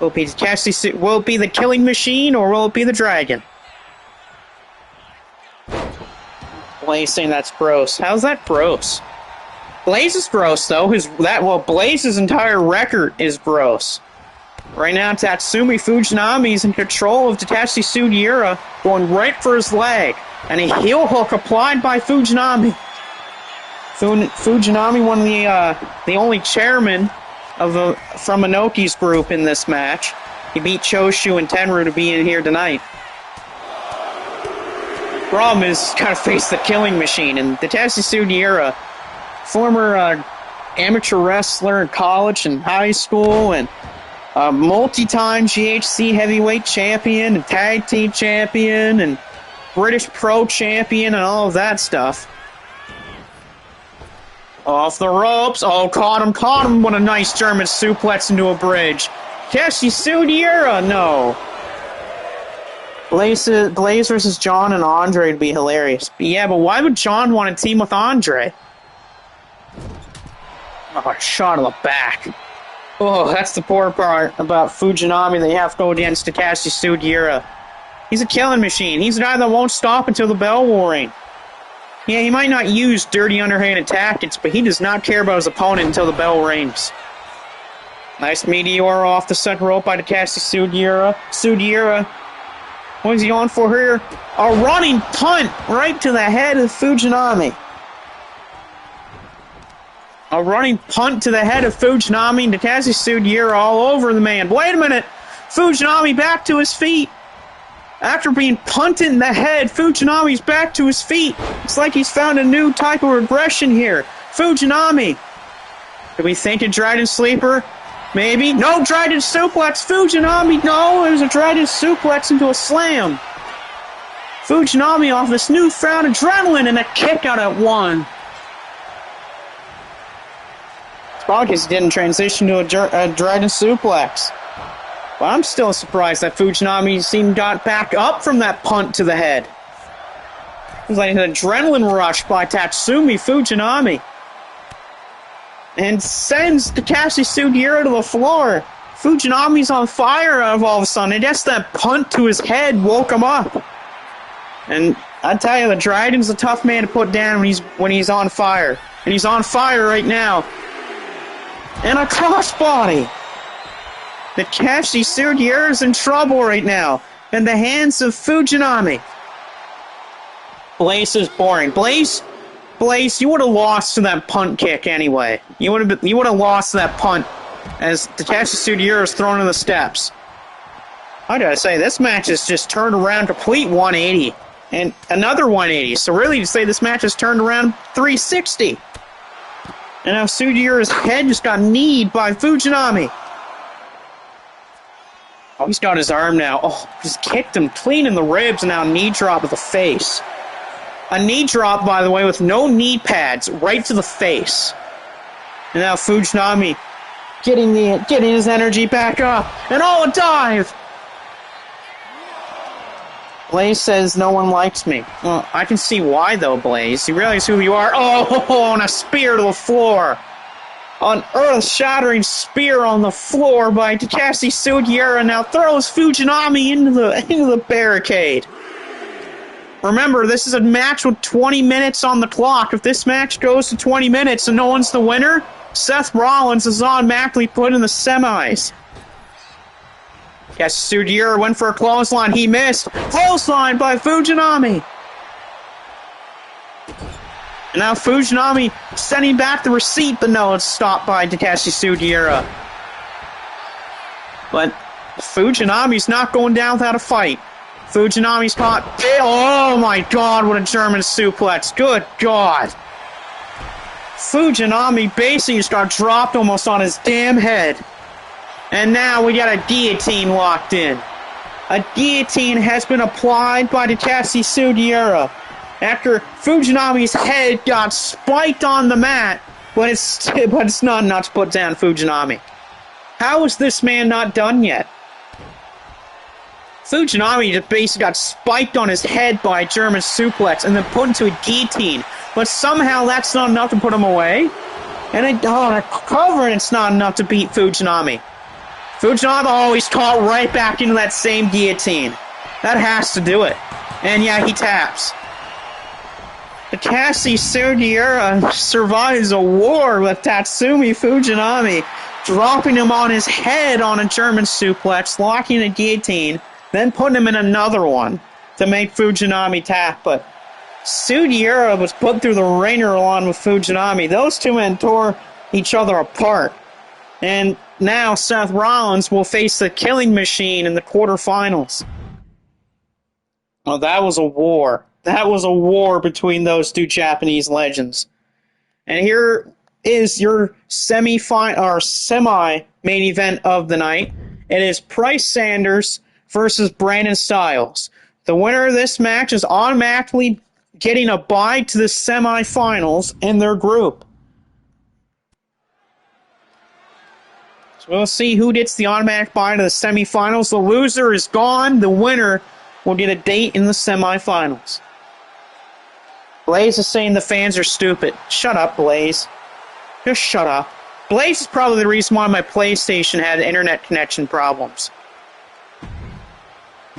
Will it be the Killing Machine, or will it be the Dragon? Blaze saying that's gross. How's that gross? Blaze is gross, though. Blaze's entire record is gross. Right now, Tatsumi Fujinami's in control of Takeshi Sugiura, going right for his leg. And a heel hook applied by Fujinami. Fujinami, one of the only chairman from Inoki's group in this match. He beat Choshu and Tenru to be in here tonight. Problem is, gotta face the Killing Machine, and Takeshi Sugiura, former amateur wrestler in college and high school, and multi-time GHC heavyweight champion, and tag team champion, and British pro champion, and all of that stuff. Off the ropes. Oh, caught him. What a nice German suplex into a bridge. Takeshi Sugiura, no. Blaze versus John and Andre would be hilarious. But yeah, but why would John want to team with Andre? Oh, a shot in the back. Oh, that's the poor part about Fujinami. They have to go against Takeshi Sugiura. He's a killing machine. He's a guy that won't stop until the bell will ring. Yeah, he might not use dirty underhanded tactics, but he does not care about his opponent until the bell rings. Nice meteor off the second rope by Takeshi Sugiura. Sugiura, what is he on for here? A running punt right to the head of Fujinami. A running punt to the head of Fujinami, and Takashi Sugiura all over the man. Wait a minute! Fujinami back to his feet. After being punted in the head, Fujinami's back to his feet. It's like he's found a new type of regression here. Fujinami. Do we think a Dryden Sleeper? Maybe. No, Dryden Suplex. Fujinami, no. It was a Dryden Suplex into a slam. Fujinami off this newfound adrenaline and a kick out at 1. It's probably because he didn't transition to a Dryden Suplex. But I'm still surprised that Fujinami got back up from that punt to the head. It was like an adrenaline rush by Tatsumi Fujinami. And sends Takashi Sugiura to the floor. Fujinami's on fire out of all of a sudden. I guess that punt to his head woke him up. And I tell you, the Dryden's a tough man to put down when he's on fire. And he's on fire right now. And a crossbody. Takashi Sugiura's in trouble right now. In the hands of Fujinami. Blaze is boring. Blaze, you would have lost to that punt kick anyway. You would have lost to that punt as Takashi Sugiura is thrown in the steps. I gotta say, this match has just turned around complete 180. And another 180. So really, to say this match has turned around 360. And now Sugiura's head just got kneed by Fujinami. Oh, he's got his arm now. Oh, he's kicked him clean in the ribs and now knee drop to the face. A knee drop, by the way, with no knee pads, right to the face. And now Fujinami getting his energy back up. And a dive! Blaze says no one likes me. Well, I can see why, though, Blaze. You realize who you are. Oh, and a spear to the floor. An earth-shattering spear on the floor by Takashi Sugiura now throws Fujinami into the barricade. Remember, this is a match with 20 minutes on the clock. If this match goes to 20 minutes and no one's the winner, Seth Rollins is automatically put in the semis. Yes, Sugiura went for a clothesline. He missed. Clothesline by Fujinami. And now Fujinami sending back the receipt, but no, it's stopped by Takashi Sugiura. But Fujinami's not going down without a fight. Fujinami's caught. Oh my god, what a German suplex. Good god. Fujinami basically just got dropped almost on his damn head. And now we got a guillotine locked in. A guillotine has been applied by Takashi Sugiura. After Fujinami's head got spiked on the mat, but it's not enough to put down Fujinami. How is this man not done yet? Fujinami just basically got spiked on his head by a German suplex and then put into a guillotine. But somehow that's not enough to put him away. And a cover, and it's not enough to beat Fujinami. Fujinami, he's caught right back into that same guillotine. That has to do it. And yeah, he taps. Takashi Sugiura survives a war with Tatsumi Fujinami, dropping him on his head on a German suplex, locking a guillotine, then putting him in another one to make Fujinami tap. But Sugiura was put through the ringer along with Fujinami. Those two men tore each other apart. And now Seth Rollins will face the Killing Machine in the quarterfinals. Well, that was a war. That was a war between those two Japanese legends. And here is your semi-main event of the night. It is Bryce Sanders versus Brandon Styles. The winner of this match is automatically getting a bye to the semifinals in their group. So we'll see who gets the automatic bye to the semifinals. The loser is gone. The winner will get a date in the semifinals. Blaze is saying the fans are stupid. Shut up, Blaze. Just shut up. Blaze is probably the reason why my PlayStation had internet connection problems.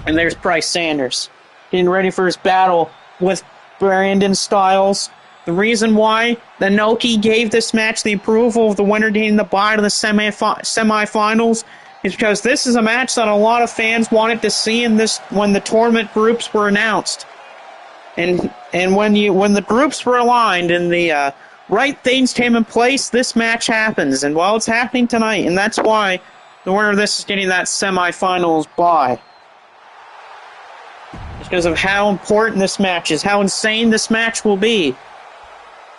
And there's Bryce Sanders getting ready for his battle with Brandon Styles. The reason why the Noki gave this match the approval of the winner getting the bye to the semifinals is because this is a match that a lot of fans wanted to see in this when the tournament groups were announced. And when the groups were aligned in the right things came in place, this match happens. And well, it's happening tonight, and that's why the winner of this is getting that semifinals bye. It's because of how important this match is, how insane this match will be,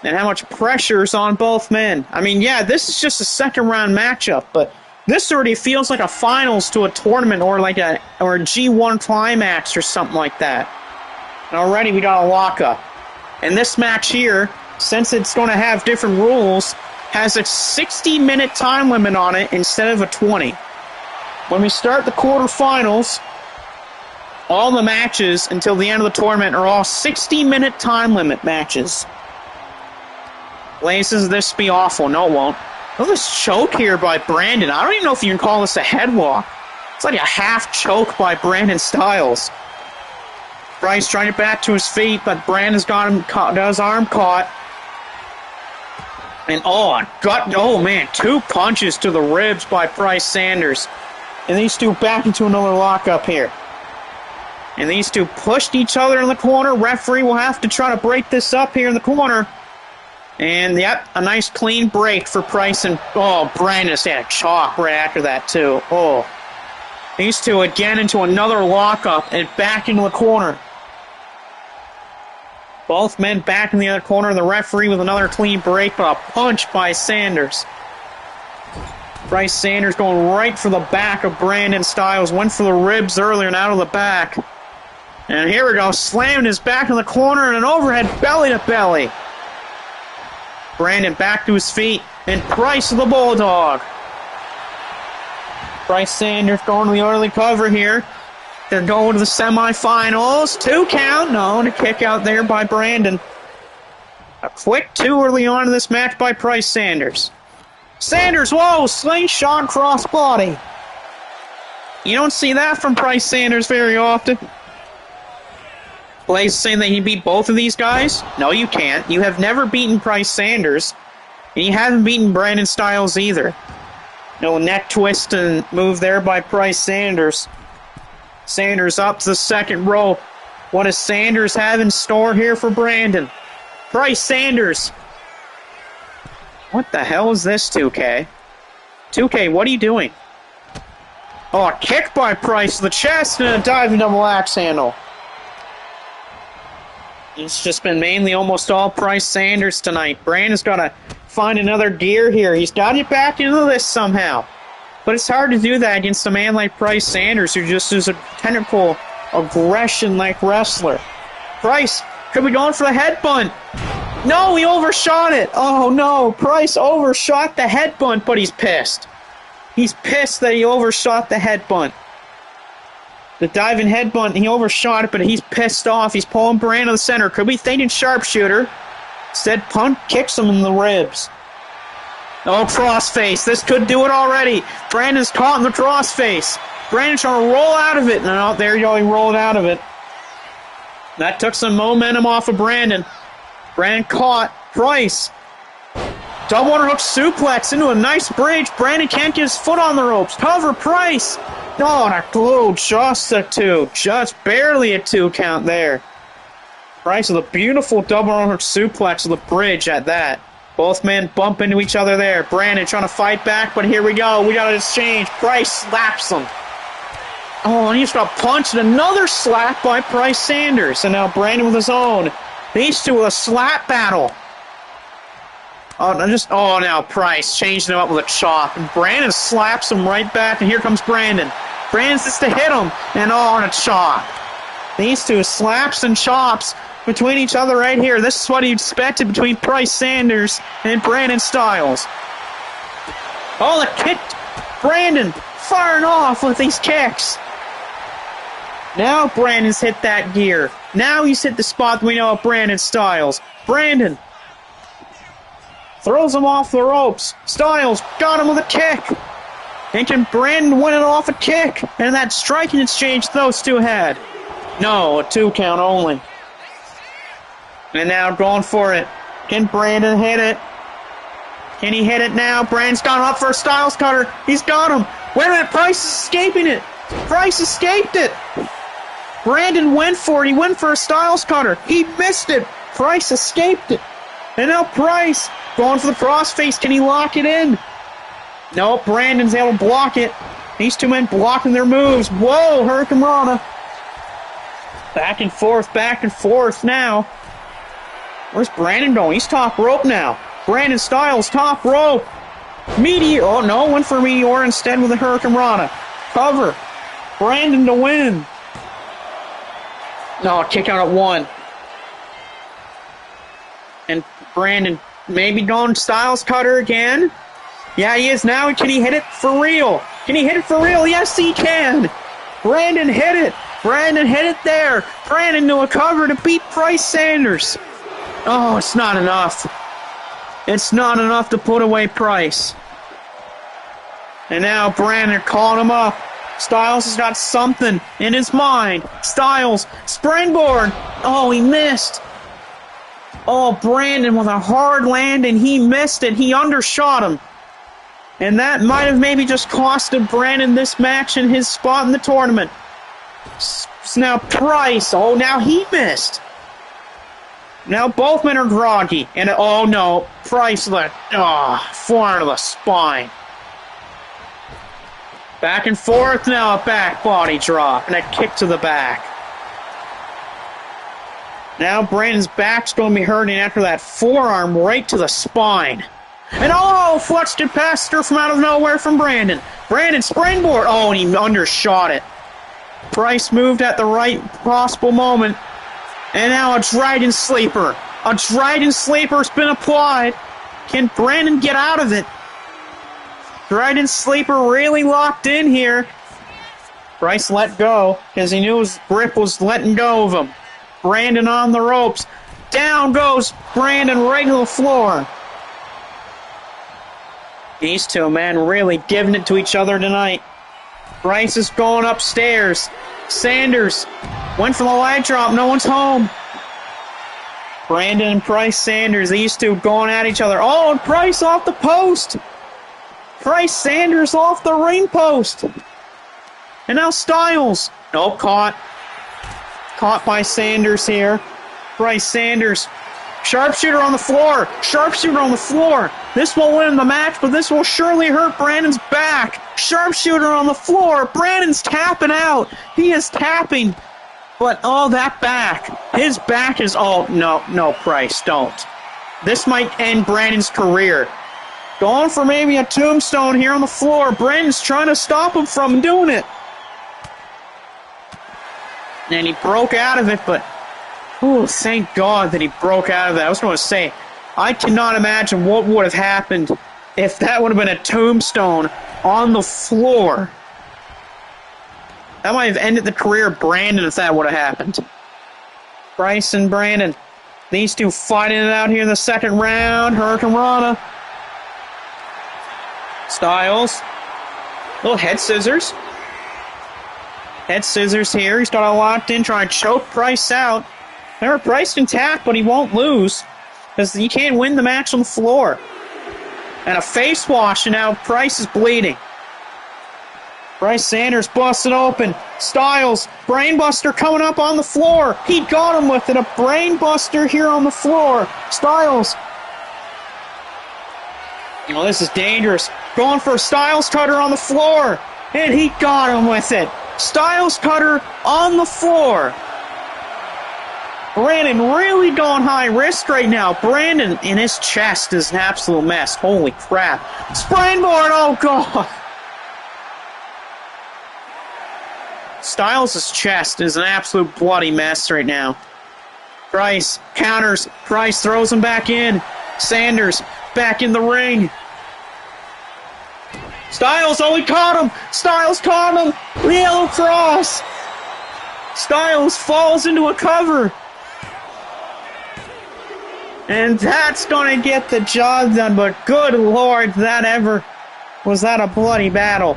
and how much pressure is on both men. I mean, yeah, this is just a second-round matchup, but this already feels like a finals to a tournament or like a G1 climax or something like that. And already we got a lockup. And this match here, since it's going to have different rules, has a 60-minute time limit on it instead of a 20. When we start the quarterfinals, all the matches until the end of the tournament are all 60-minute time limit matches. Blazes, this be awful. No, it won't. Look at this choke here by Brandon. I don't even know if you can call this a headlock. It's like a half choke by Brandon Styles. Bryce trying to get back to his feet, but Brandon's got his arm caught. And oh man, 2 punches to the ribs by Bryce Sanders. And these two back into another lockup here. And these two pushed each other in the corner. Referee will have to try to break this up here in the corner. And, yep, a nice clean break for Price and... Oh, Brandon just had a chalk right after that, too. Oh. These two again into another lockup and back into the corner. Both men back in the other corner. The referee with another clean break, but a punch by Sanders. Bryce Sanders going right for the back of Brandon Styles. Went for the ribs earlier and out of the back. And here we go, slamming his back in the corner and an overhead belly to belly. Brandon back to his feet, and Price the Bulldog. Bryce Sanders going to the early cover here. They're going to the semifinals. 2 count. No, and a kick out there by Brandon. A quick 2 early on in this match by Bryce Sanders. Sanders, whoa, slingshot crossbody. You don't see that from Bryce Sanders very often. Blaze saying that he beat both of these guys? No, you can't. You have never beaten Bryce Sanders, and you haven't beaten Brandon Styles either. No neck twist and move there by Bryce Sanders. Sanders up to the second rope. What does Sanders have in store here for Brandon? Bryce Sanders. What the hell is this, 2K? 2K, what are you doing? Oh, a kick by Price to the chest and a diving double axe handle. It's just been mainly almost all Bryce Sanders tonight. Brandon's got to find another gear here. He's got to get back into this somehow. But it's hard to do that against a man like Bryce Sanders, who just is a technical, aggression-like wrestler. Price could be going for the headbutt. No, he overshot it. Oh, no. Price overshot the headbutt, but he's pissed. He's pissed that he overshot the headbutt. The diving headbutt, he overshot it, but he's pissed off. He's pulling Brandon to the center. Could be thinking sharpshooter. Instead, punt kicks him in the ribs. Oh, crossface. This could do it already. Brandon's caught in the crossface. Brandon's trying to roll out of it. And oh, there you go. He rolled out of it. That took some momentum off of Brandon. Brandon caught Price. Double underhook suplex into a nice bridge. Brandon can't get his foot on the ropes. Cover Price. No, and a glue, just a 2. Just barely a 2 count there. Price with a beautiful double underhook suplex to the bridge at that. Both men bump into each other there. Brandon trying to fight back, but here we go. We got an exchange. Price slaps him. Oh, and he just got punched. Another slap by Bryce Sanders. And now Brandon with his own. These two with a slap battle. Oh, now Price changing him up with a chop. And Brandon slaps him right back, and here comes Brandon. Brandon's just to hit him, and and a chop. These two slaps and chops between each other right here. This is what he expected between Bryce Sanders and Brandon Styles. Oh, the kick. Brandon firing off with these kicks. Now Brandon's hit that gear. Now he's hit the spot we know of Brandon Styles. Brandon throws him off the ropes. Styles got him with a kick. And can Brandon win it off a kick? And that striking exchange those two had. No, a 2 count only. And now going for it. Can Brandon hit it? Can he hit it now? Brandon's got him up for a Styles cutter. He's got him. Wait a minute, Price is escaping it. Price escaped it. Brandon went for it. He went for a Styles cutter. He missed it. Price escaped it. And now Price going for the crossface. Can he lock it in? Nope, Brandon's able to block it. These two men blocking their moves. Whoa, Hurricane Rana. Back and forth now. Where's Brandon going? He's top rope now. Brandon Styles, top rope. Meteor. Oh, no, went for Meteor instead with a Hurricane Rana. Cover. Brandon to win. No, kick out at 1. And Brandon maybe going Styles cutter again. Yeah, he is now. Can he hit it for real? Can he hit it for real? Yes, he can. Brandon hit it. Brandon hit it there. Brandon to a cover to beat Price Sanders. Oh, it's not enough. It's not enough to put away Price. And now Brandon calling him up. Styles has got something in his mind. Styles, springboard. Oh, he missed. Oh, Brandon with a hard landing. He missed it. He undershot him. And that might have maybe just costed Brandon this match and his spot in the tournament. Now Price. Oh, now he missed. Now both men are groggy. And oh no, Price let forearm to the spine. Back and forth now, a back body drop and a kick to the back. Now Brandon's back's going to be hurting after that forearm right to the spine. And flushed it past her from out of nowhere from Brandon. Brandon springboard. Oh, and he undershot it. Price moved at the right possible moment. And now a Dragon Sleeper. A Dragon Sleeper's been applied. Can Brandon get out of it? Dragon Sleeper really locked in here. Price let go because he knew his grip was letting go of him. Brandon on the ropes. Down goes Brandon right to the floor. These two men really giving it to each other tonight. Price is going upstairs. Sanders went for the leg drop. No one's home. Brandon and Price Sanders, these two going at each other. Oh, and Price off the post. Price Sanders off the ring post. And now Styles. Nope, caught. Caught by Sanders here. Price Sanders. Sharpshooter on the floor. Sharpshooter on the floor. This will win the match, but this will surely hurt Brandon's back. Sharpshooter on the floor. Brandon's tapping out. He is tapping. But, that back. His back is, no, Price, don't. This might end Brandon's career. Going for maybe a tombstone here on the floor. Brandon's trying to stop him from doing it. And he broke out of it, but thank God that he broke out of that. I was going to say, I cannot imagine what would have happened if that would have been a tombstone on the floor. That might have ended the career of Brandon if that would have happened. Price and Brandon, these two fighting it out here in the second round. Hurricane Rana. Styles. Little head scissors. Head scissors here. He's got it locked in, trying to choke Price out. Remember, Price can tap, but he won't lose. Because he can't win the match on the floor. And a face wash, and now Price is bleeding. Price Sanders busted open. Styles, brainbuster coming up on the floor. He got him with it. A brainbuster here on the floor. Styles. This is dangerous. Going for a Styles cutter on the floor. And he got him with it. Styles cutter on the floor. Brandon really going high risk right now. Brandon in his chest is an absolute mess. Holy crap. Springboard, oh God. Styles' chest is an absolute bloody mess right now. Price counters. Price throws him back in. Sanders back in the ring. Styles, he caught him. Styles caught him. The Yellow Cross. Styles falls into a cover. And that's going to get the job done, but good Lord, was that a bloody battle.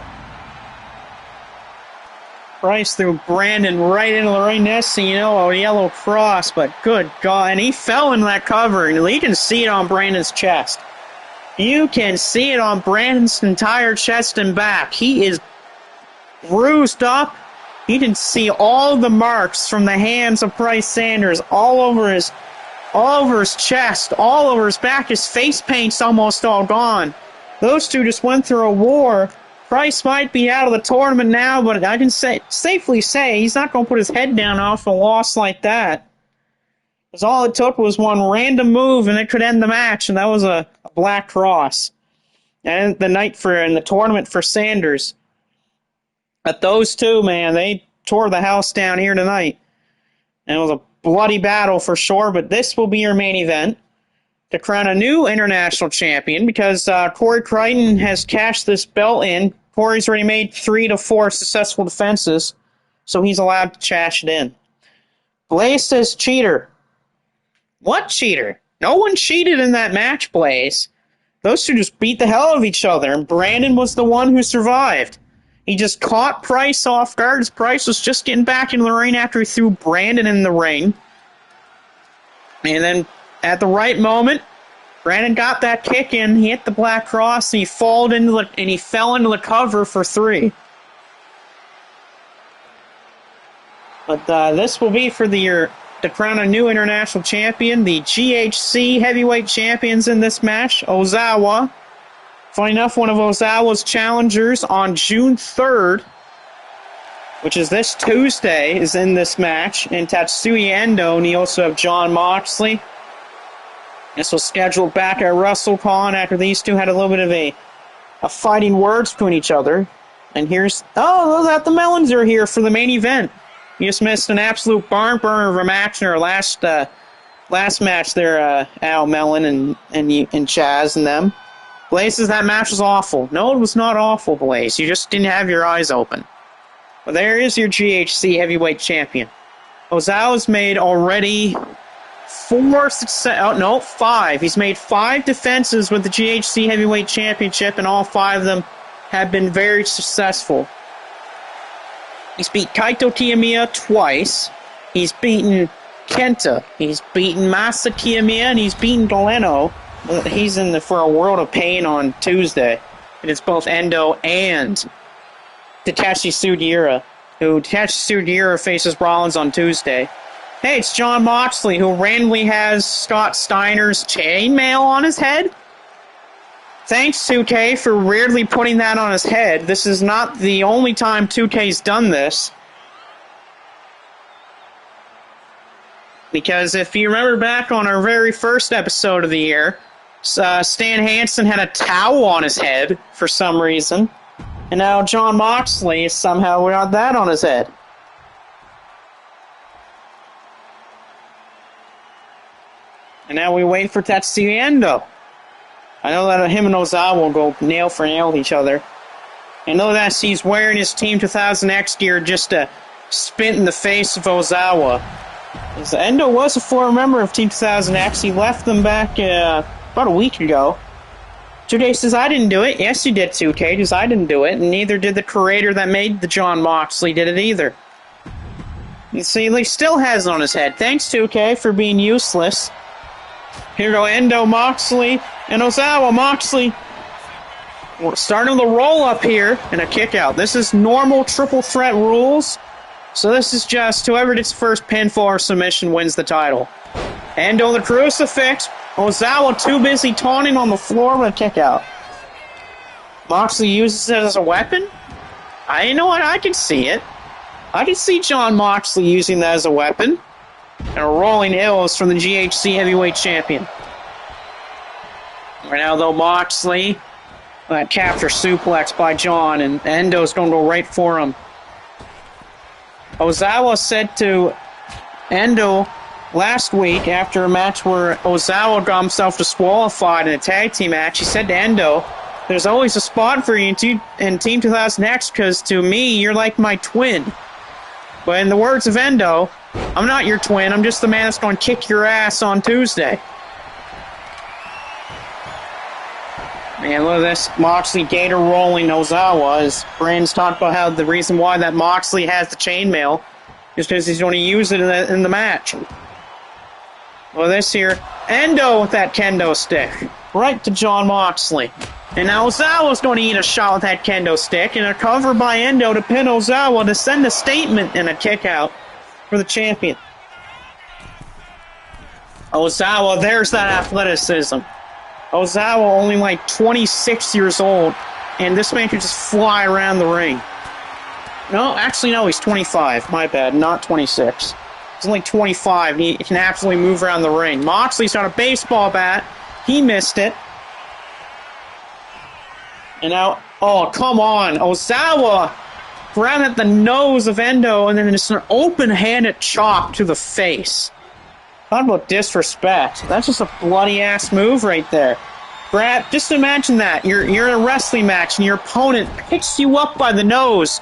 Price threw Brandon right into the ring. Next thing you know, a Yellow Cross, but good God. And he fell in that cover, and you can see it on Brandon's chest. You can see it on Brandon's entire chest and back. He is bruised up. You can see all the marks from the hands of Price Sanders all over his all over his chest, all over his back. His face paint's almost all gone. Those two just went through a war. Price might be out of the tournament now, but I can safely say he's not going to put his head down off a loss like that. Because all it took was one random move, and it could end the match, and that was a Black Cross. And the night in the tournament for Sanders. But those two, man, they tore the house down here tonight. And it was a bloody battle for sure, but this will be your main event to crown a new international champion because Corey Crichton has cashed this belt in. Corey's already made 3 to 4 successful defenses, so he's allowed to cash it in. Blaze says cheater. What cheater? No one cheated in that match, Blaze. Those two just beat the hell out of each other, and Brandon was the one who survived. He just caught Price off guard. Price was just getting back into the ring after he threw Brandon in the ring. And then at the right moment, Brandon got that kick in. He hit the Black Cross, and he fell into the cover for 3. But this will be for to crown a new international champion. The GHC heavyweight champions in this match, Ozawa. Funny enough, one of Ozawa's challengers on June 3rd, which is this Tuesday, is in this match, and Tatsuya Endo, and you also have Jon Moxley. This was scheduled back at WrestleCon after these two had a little bit of a fighting words between each other. And here's, the Melons are here for the main event. You just missed an absolute barn burner of a match in our last match there, Al Mellon and Chaz and them. Blaze says that match was awful. No, it was not awful, Blaze. You just didn't have your eyes open. Well, there is your GHC heavyweight champion. Ozawa's made already 5. He's made 5 defenses with the GHC heavyweight championship, and all 5 of them have been very successful. He's beat Kaito Kiyomiya twice. He's beaten Kenta. He's beaten Masa Kiyomiya, and he's beaten Galeno. He's for a World of Pain on Tuesday. And it's both Endo and Takeshi Sugiura, who Takeshi Sugiura faces Rollins on Tuesday. Hey, it's Jon Moxley, who randomly has Scott Steiner's chainmail on his head. Thanks, 2K, for weirdly putting that on his head. This is not the only time 2K's done this. Because if you remember back on our very first episode of the year, Stan Hansen had a towel on his head for some reason. And now Jon Moxley is somehow got that on his head. And now we wait for Tatsuya Endo. I know that him and Ozawa will go nail for nail with each other. I know that he's wearing his Team 2000X gear just to spit in the face of Ozawa. Endo was a former member of Team 2000X. He left them back about a week ago. 2K says, I didn't do it. Yes, you did, 2K, because I didn't do it, and neither did the creator that made the Jon Moxley did it either. You see, he still has it on his head. Thanks, 2K, for being useless. Here go Endo, Moxley, and Ozawa. Moxley starting the roll-up here and a kick-out. This is normal triple threat rules. So this is just whoever gets the first pinfall or submission wins the title. Endo the crucifix. Ozawa too busy taunting on the floor with a kick-out. Moxley uses it as a weapon? You know what? I can see it. I can see Jon Moxley using that as a weapon. And a rolling hills from the GHC heavyweight champion. Right now, though, Moxley, that capture suplex by Jon, and Endo's going to go right for him. Ozawa said to Endo last week after a match where Ozawa got himself disqualified in a tag team match, he said to Endo, there's always a spot for you in Team 2000X because to me, you're like my twin. But in the words of Endo, I'm not your twin, I'm just the man that's going to kick your ass on Tuesday. Man, look at this Moxley Gator rolling Ozawa. As Brandon's talked about how the reason why that Moxley has the chainmail is because he's going to use it in the match. Well, this here, Endo with that kendo stick. Right to Jon Moxley. And now Ozawa's going to eat a shot with that kendo stick, and a cover by Endo to pin Ozawa to send a statement and a kick out for the champion. Ozawa, there's that athleticism. Ozawa only like 26 years old, and this man can just fly around the ring. No, actually, no, he's 25. My bad, not 26. He's only 25, and he can absolutely move around the ring. Moxley's got a baseball bat. He missed it. And now, oh, come on. Ozawa grabbed at the nose of Endo, and then just an open-handed chop to the face. Talk about disrespect. That's just a bloody-ass move right there. Grab, just imagine that. You're in a wrestling match, and your opponent picks you up by the nose,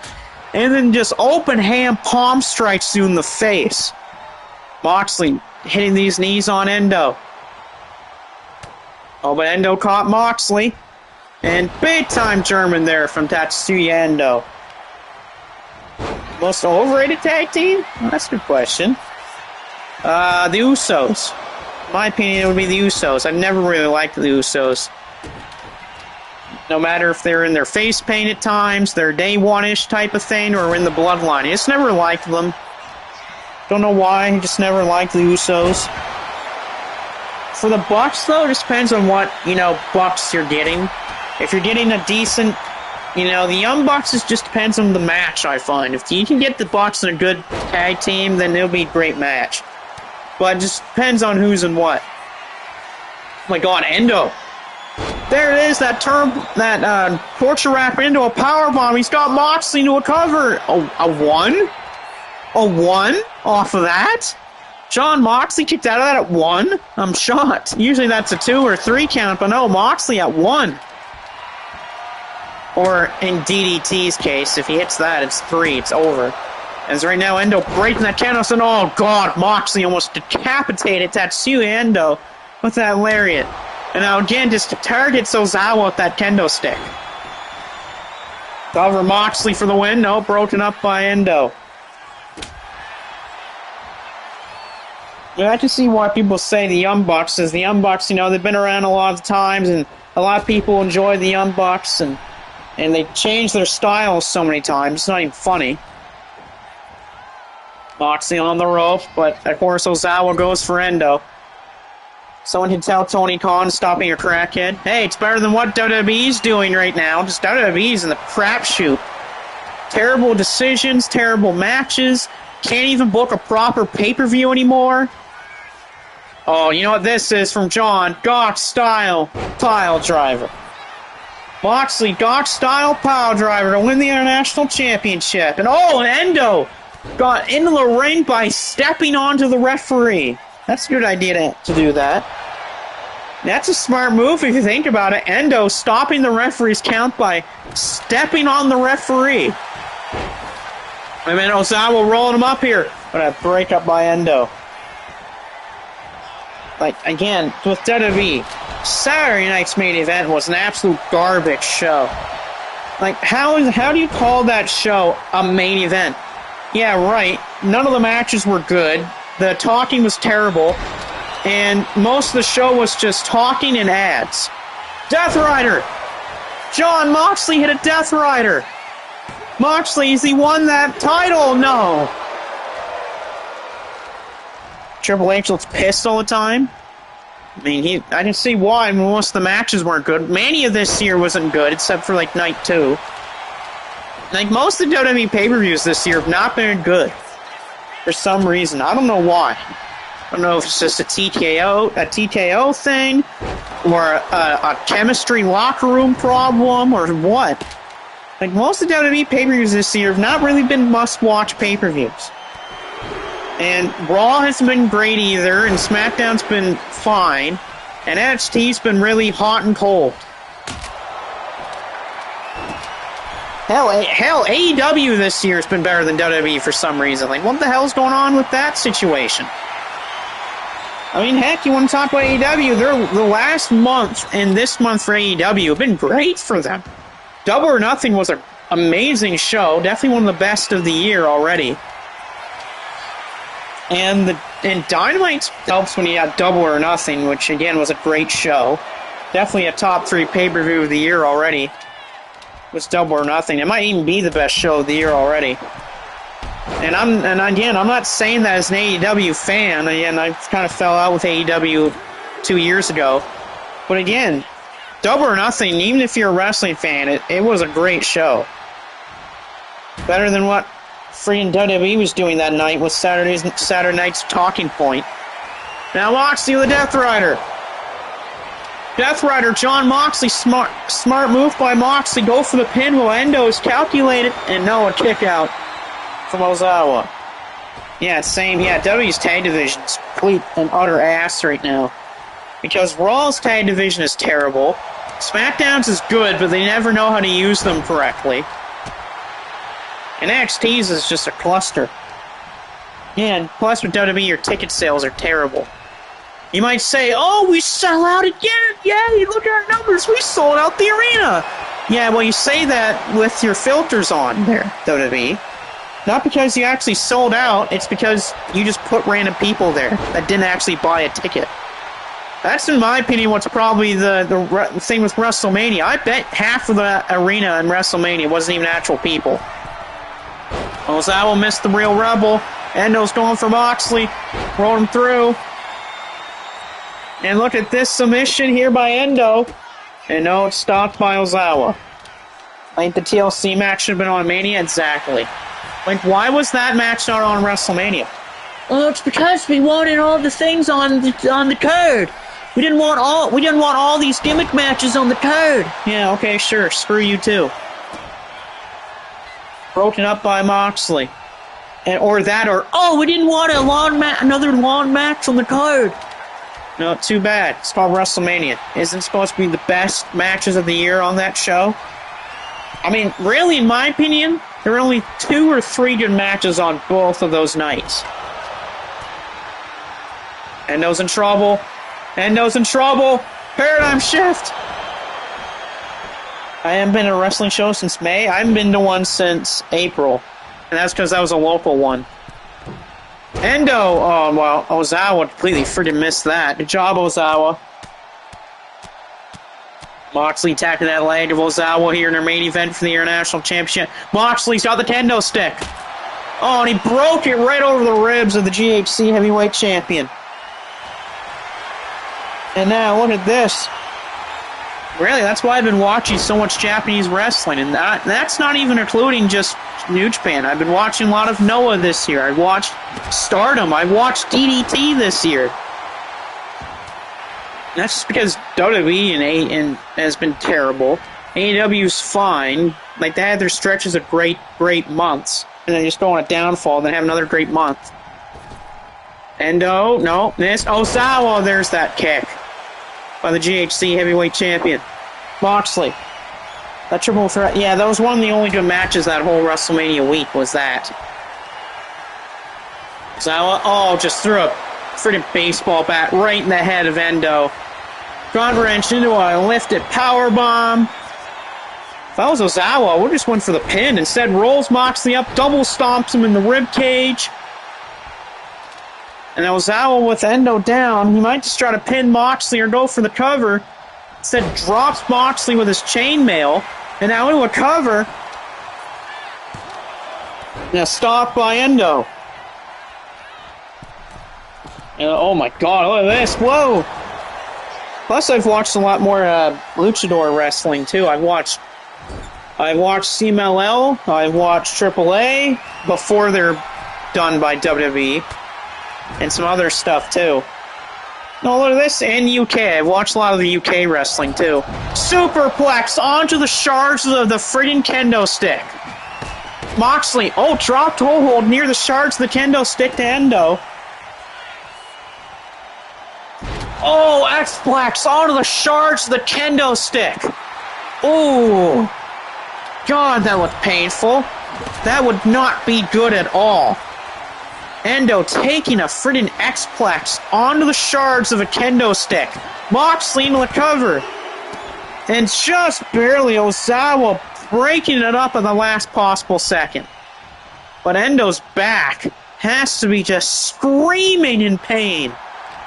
and then just open-hand palm strikes you in the face. Moxley hitting these knees on Endo. Oh, but Endo caught Moxley. And big-time German there from Tatsuya Endo. Most overrated tag team? Well, that's a good question. The Usos. In my opinion, it would be the Usos. I've never really liked the Usos. No matter if they're in their face paint at times, they're day one-ish type of thing, or in the bloodline. I just never liked them. Don't know why, I just never liked the Usos. For the Bucks, though, it just depends on what, Bucks you're getting. If you're getting a decent, the Young Bucks, it just depends on the match, I find. If you can get the Bucks in a good tag team, then it'll be a great match. But it just depends on who's and what. Oh my god, Endo. There it is, that torture wrap into a powerbomb. He's got Moxley into a cover. A 1? A 1 off of that? John Moxley kicked out of that at 1? I'm shocked. Usually that's a 2 or 3 count, but no, Moxley at 1. Or in DDT's case, if he hits that, it's 3, it's over. As right now, Endo breaking that canvas, and oh god, Moxley almost decapitated Tatsuya Endo with that lariat. And now again, just targets Ozawa with that kendo stick. Cover Moxley for the win, no, broken up by Endo. I can see why people say the Young Bucks, as the Young Bucks, they've been around a lot of times, and a lot of people enjoy the Young Bucks, and they change their styles so many times, it's not even funny. Moxley on the rope, but of course Ozawa goes for Endo. Someone can tell Tony Khan to stop being a crackhead. Hey, it's better than what WWE's doing right now. Just WWE's in the crapshoot. Terrible decisions, terrible matches. Can't even book a proper pay-per-view anymore. Oh, you know what this is from John? Gotch-style pile driver. Moxley, Gotch-style pile driver to win the International Championship. And Endo got into the ring by stepping onto the referee. That's a good idea to do that. That's a smart move if you think about it. Endo stopping the referee's count by stepping on the referee. And then Ozawa rolling him up here. But a breakup by Endo. Again, with WWE, Saturday night's main event was an absolute garbage show. How do you call that show a main event? Yeah, right. None of the matches were good. The talking was terrible. And most of the show was just talking and ads. Death Rider! John Moxley hit a Death Rider! Moxley, has he won that title? No! Triple H looks pissed all the time. I mean, I can see why. Most of the matches weren't good. Mania this year wasn't good, except for, night 2. Most of the WWE pay-per-views this year have not been good. For some reason. I don't know why. I don't know if it's just a TKO thing, or a chemistry locker room problem, or what. Most of the WWE pay-per-views this year have not really been must-watch pay-per-views. And Raw hasn't been great either, and SmackDown's been fine, and NXT's been really hot and cold. Hell, AEW this year has been better than WWE for some reason. What the hell's going on with that situation? I mean, heck, you want to talk about AEW? The last month and this month for AEW have been great for them. Double or Nothing was an amazing show. Definitely one of the best of the year already. And Dynamite helps when you have Double or Nothing, which again was a great show. Definitely a top 3 pay-per-view of the year already. Was Double or Nothing. It might even be the best show of the year already. And again, I'm not saying that as an AEW fan. Again, I kind of fell out with AEW 2 years ago. But again, Double or Nothing, even if you're a wrestling fan, it was a great show. Better than what freaking WWE was doing that night with Saturday night's talking point. Now Moxley with the Death Rider. Death Rider, John Moxley, smart move by Moxley. Go for the pin while Endo is calculated, and no, a kick out from Ozawa. Yeah, same. Yeah, W's tag division is complete and utter ass right now. Because Raw's tag division is terrible. SmackDown's is good, but they never know how to use them correctly. And NXT's is just a cluster. Yeah, and plus with WWE, your ticket sales are terrible. You might say, oh, we sell out again. Yeah, look at our numbers. We sold out the arena. Yeah, well, you say that with your filters on there, WWE. Not because you actually sold out. It's because you just put random people there that didn't actually buy a ticket. That's, in my opinion, what's probably the thing with WrestleMania. I bet half of the arena in WrestleMania wasn't even actual people. Ozawa missed the Real Rebel. Endo's going for Moxley. Rolled him through. And look at this submission here by Endo. And no, it's stopped by Ozawa. I think the TLC match should have been on Mania. Exactly. Like, why was that match not on WrestleMania? Well, it's because we wanted all the things on the card. We didn't want all these gimmick matches on the card. Yeah, okay, sure. Screw you too. Broken up by Moxley. We didn't want another long match on the card. No, too bad. It's called WrestleMania. Isn't it supposed to be the best matches of the year on that show? I mean, really, in my opinion, there were only 2 or 3 good matches on both of those nights. Endo's in trouble. Endo's in trouble. Paradigm shift. I haven't been to a wrestling show since May. I haven't been to one since April. And that's because that was a local one. Endo, oh, well, Ozawa completely freaking missed that. Good job, Ozawa. Moxley attacking that leg of Ozawa here in their main event for the International Championship. Moxley's got the kendo stick. Oh, and he broke it right over the ribs of the GHC Heavyweight Champion. And now, look at this. Really, that's why I've been watching so much Japanese wrestling. And that's not even including just New Japan. I've been watching a lot of Noah this year. I watched Stardom. I watched DDT this year. And that's just because WWE has been terrible. AEW's fine. Like, they had their stretches of great months. And then just go on a downfall and then have another great month. Endo, no, this. Ozawa, there's that kick by the GHC Heavyweight Champion. Moxley. That triple threat. Yeah, that was one of the only good matches that whole WrestleMania week, was that. Ozawa, just threw a freaking baseball bat right in the head of Endo. Front wrench into a lifted powerbomb. If I was Ozawa, I would have just went for the pin. Instead, rolls Moxley up, double stomps him in the rib cage. And Ozawa with Endo down, he might just try to pin Moxley or go for the cover. Instead, drops Moxley with his chainmail. And now into a cover. Now stopped by Endo. And, oh my god, look at this. Whoa! Plus, I've watched a lot more luchador wrestling, too. I've watched CMLL. I've watched AAA before they're done by WWE. And some other stuff, too. No, look at this. And UK. I've watched a lot of the UK wrestling, too. Superplex onto the shards of the friggin' kendo stick. Moxley. Oh, dropped toe hold near the shards of the kendo stick to Endo. Oh, X-Plex onto the shards of the kendo stick. Oh. God, that looked painful. That would not be good at all. Endo taking a friggin' X-Plex onto the shards of a kendo stick. Moxley into the cover. And just barely Ozawa breaking it up in the last possible second. But Endo's back has to be just screaming in pain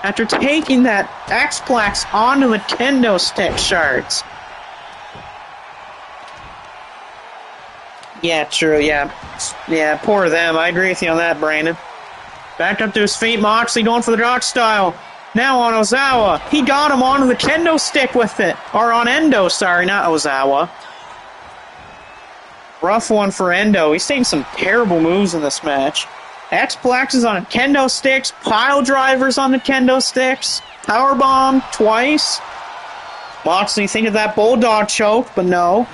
after taking that X-Plex onto the kendo stick shards. Yeah, true, yeah. Yeah, poor them. I agree with you on that, Brandon. Back up to his feet, Moxley going for the rock style. Now on Ozawa. He got him onto the kendo stick with it. Or on Endo, sorry, not Ozawa. Rough one for Endo. He's taking some terrible moves in this match. X-Plexes on kendo sticks, pile drivers on the kendo sticks, powerbomb twice. Moxley think of that bulldog choke, but no.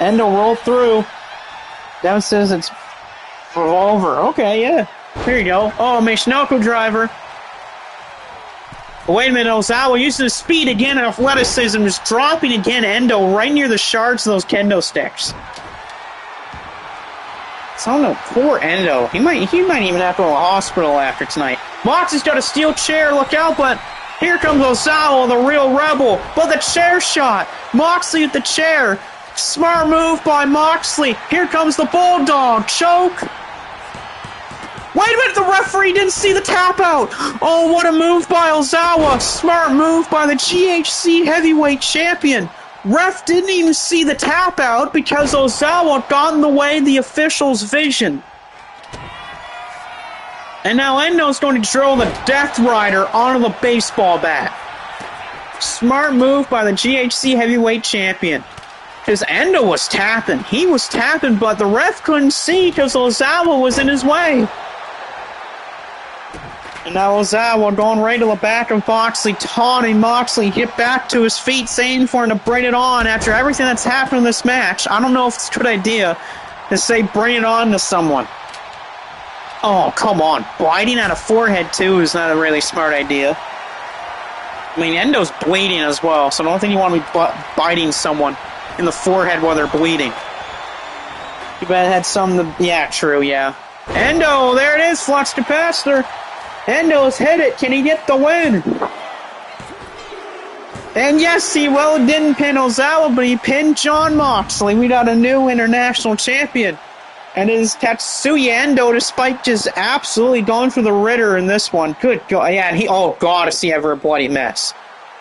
Endo rolled through. Devin says it's revolver. Okay, yeah. Here you go. Oh, Mishinoko driver. But wait a minute, Ozawa using his speed again and athleticism, just dropping again Endo right near the shards of those kendo sticks. So no, poor Endo. He might even have to go to the hospital after tonight. Moxley's got a steel chair, look out, but here comes Ozawa, the real rebel. But the chair shot. Moxley with the chair. Smart move by Moxley. Here comes the bulldog. Choke. Wait a minute, the referee didn't see the tap out. Oh, what a move by Ozawa. Smart move by the GHC heavyweight champion. Ref didn't even see the tap out because Ozawa got in the way of the official's vision. And now Endo's going to drill the Death Rider onto the baseball bat. Smart move by the GHC heavyweight champion. Because Endo was tapping. He was tapping, but the ref couldn't see because Ozawa was in his way. And now Ozawa going right to the back of Moxley, taunting Moxley, get back to his feet, saying for him to bring it on after everything that's happened in this match. I don't know if it's a good idea to say bring it on to someone. Oh, come on. Biting at a forehead, too, is not a really smart idea. I mean, Endo's bleeding as well, so I don't think you want to be biting someone in the forehead while they're bleeding. You bet it had some... Yeah, true, yeah. Endo, there it is, flux capacitor. Endo's hit it. Can he get the win? And yes, he didn't pin Ozawa, but he pinned Jon Moxley. We got a new international champion. And it is Tetsuya Endo, despite just absolutely going for the Ritter in this one. Good God. Yeah, and oh God, is he ever a bloody mess.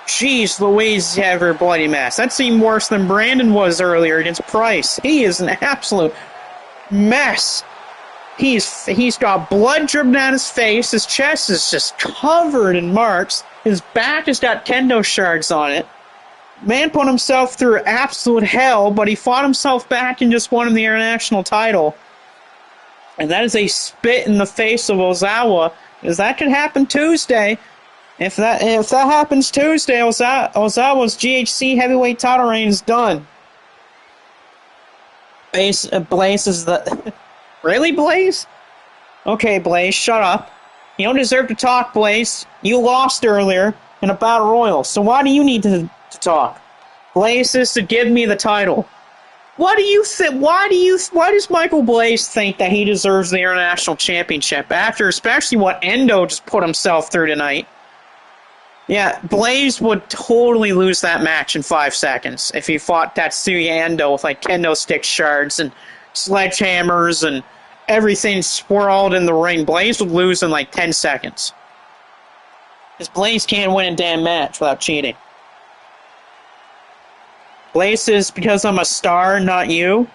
Jeez Louise, is he ever a bloody mess. That seemed worse than Brandon was earlier against Price. He is an absolute mess. He's got blood dripping down his face. His chest is just covered in marks. His back has got kendo shards on it. Man put himself through absolute hell, but he fought himself back and just won him the international title. And that is a spit in the face of Ozawa, because that could happen Tuesday. If that happens Tuesday, Ozawa's GHC heavyweight title reign is done. Blaze is the... Really, Blaze? Okay, Blaze, shut up. You don't deserve to talk, Blaze. You lost earlier in a battle royal, so why do you need to talk? Blaze is to give me the title. What do you think? Why does Michael Blaze think that he deserves the international championship after especially what Endo just put himself through tonight? Yeah, Blaze would totally lose that match in 5 seconds if he fought Tetsuya Endo with like kendo stick shards and sledgehammers and everything swirled in the ring. Blaze would lose in like 10 seconds. Because Blaze can't win a damn match without cheating. Blaze is because I'm a star, not you.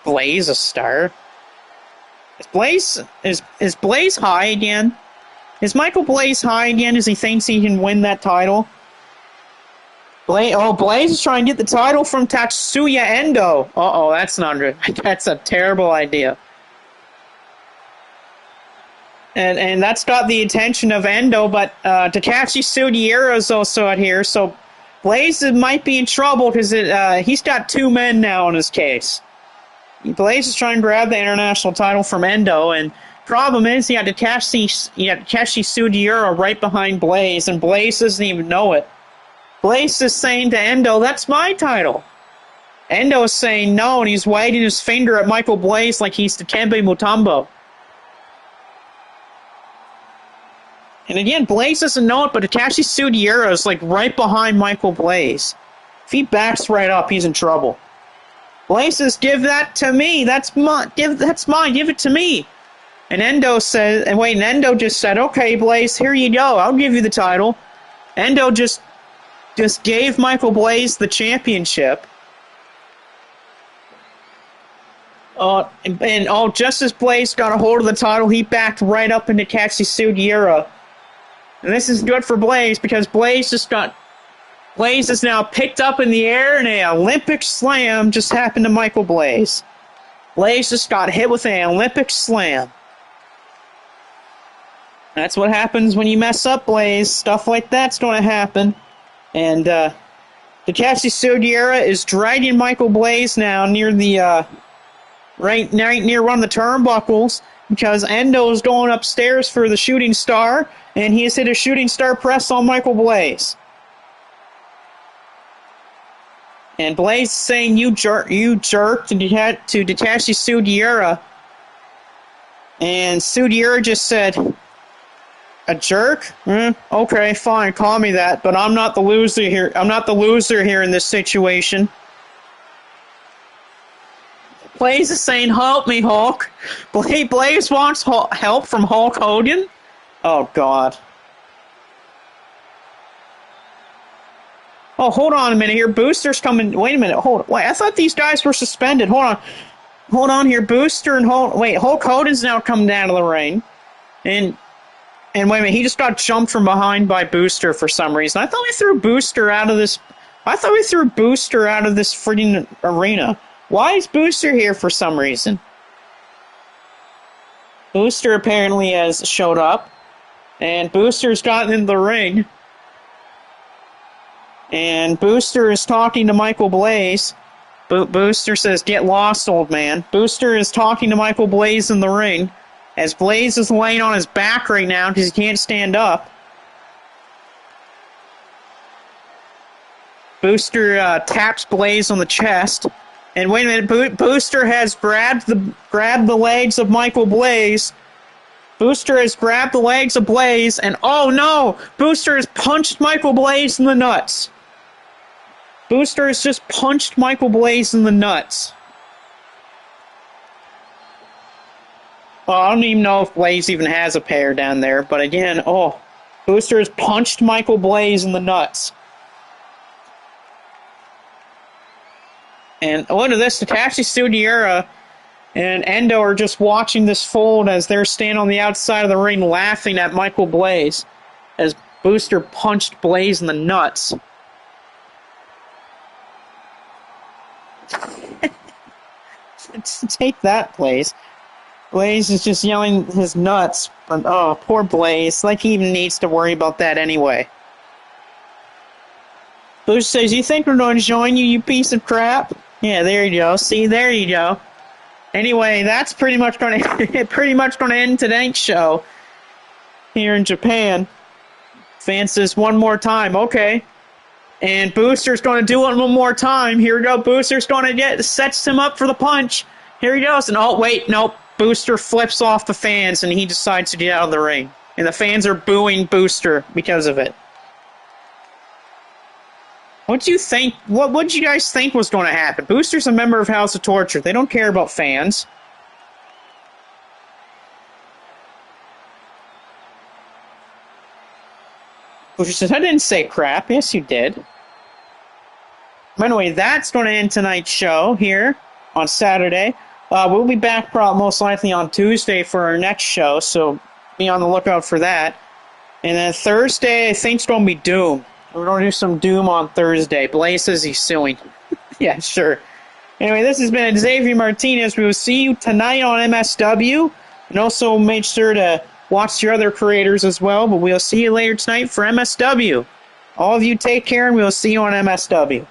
Blaze a star? Is Blaze high again? Is Michael Blaze high again as he thinks he can win that title? Blaze is trying to get the title from Tetsuya Endo. Uh-oh, that's not good. That's a terrible idea. And that's got the attention of Endo, but Takashi Sugiura is also out here, so Blaze might be in trouble because he's got 2 men now in his case. Blaze is trying to grab the international title from Endo, and problem is he had Takashi Sugiura right behind Blaze, and Blaze doesn't even know it. Blaze is saying to Endo, that's my title. Endo is saying no, and he's wagging his finger at Michael Blaze like he's Dikembe Mutombo. And again, Blaze doesn't know it, but Takashi Sugiura is like right behind Michael Blaze. If he backs right up, he's in trouble. Blaze says, give that to me. That's mine. That's mine. Give it to me. And Endo just said, okay, Blaze, here you go. I'll give you the title. Endo just gave Michael Blaze the championship. Just as Blaze got a hold of the title, he backed right up into Katsuyura. And this is good for Blaze because Blaze is now picked up in the air, and an Olympic slam just happened to Michael Blaze. Blaze just got hit with an Olympic slam. That's what happens when you mess up, Blaze. Stuff like that's going to happen. And Takashi Sugiura is dragging Michael Blaze now near the right near one of the turnbuckles because Endo is going upstairs for the shooting star, and he has hit a shooting star press on Michael Blaze. And Blaze is saying, you jerk to Takashi Sugiura. And Sugiura just said, a jerk? Okay, fine, call me that, but I'm not the loser here. I'm not the loser here in this situation. Blaze is saying, help me, Hulk. Blaze wants help from Hulk Hogan? Oh, God. Oh, hold on a minute here. Booster's coming. Wait a minute. Wait, I thought these guys were suspended. Hold on here. Booster and Hulk. Wait, Hulk Hogan's now coming down to the ring. And wait a minute. He just got jumped from behind by Booster for some reason. I thought we threw Booster out of this. Freaking arena. Why is Booster here for some reason? Booster apparently has showed up. And Booster's gotten in the ring. And Booster is talking to Michael Blaze. Booster says, get lost, old man. Booster is talking to Michael Blaze in the ring. As Blaze is laying on his back right now because he can't stand up. Booster taps Blaze on the chest. And wait a minute, Booster has grabbed the legs of Michael Blaze. Booster has grabbed the legs of Blaze, and oh no! Booster has punched Michael Blaze in the nuts. Booster has just punched Michael Blaze in the nuts. Well, I don't even know if Blaze even has a pair down there, but again, Booster has punched Michael Blaze in the nuts. And look at this, Takashi Sugiura and Endo are just watching this fold as they're standing on the outside of the ring laughing at Michael Blaze as Booster punched Blaze in the nuts. Take that, Blaze. Blaze is just yelling his nuts, but poor Blaze. Like he even needs to worry about that anyway. Booster says, you think we're going to join you, you piece of crap? Yeah, there you go. See, there you go. Anyway, that's pretty much going to end tonight's show here in Japan. Fan says one more time, okay. And Booster's going to do it one more time. Here we go. Booster's going to sets him up for the punch. Here he goes. And wait, nope. Booster flips off the fans and he decides to get out of the ring. And the fans are booing Booster because of it. What do you think? What did you guys think was going to happen? Booster's a member of House of Torture. They don't care about fans. Booster says, I didn't say crap. Yes, you did. Anyway, that's going to end tonight's show here on Saturday. We'll be back most likely on Tuesday for our next show, so be on the lookout for that. And then Thursday, I think it's going to be Doom. We're going to do some Doom on Thursday. Blaze says he's suing. Yeah, sure. Anyway, this has been Xavier Martinez. We will see you tonight on MSW. And also make sure to watch your other creators as well. But we'll see you later tonight for MSW. All of you take care, and we'll see you on MSW.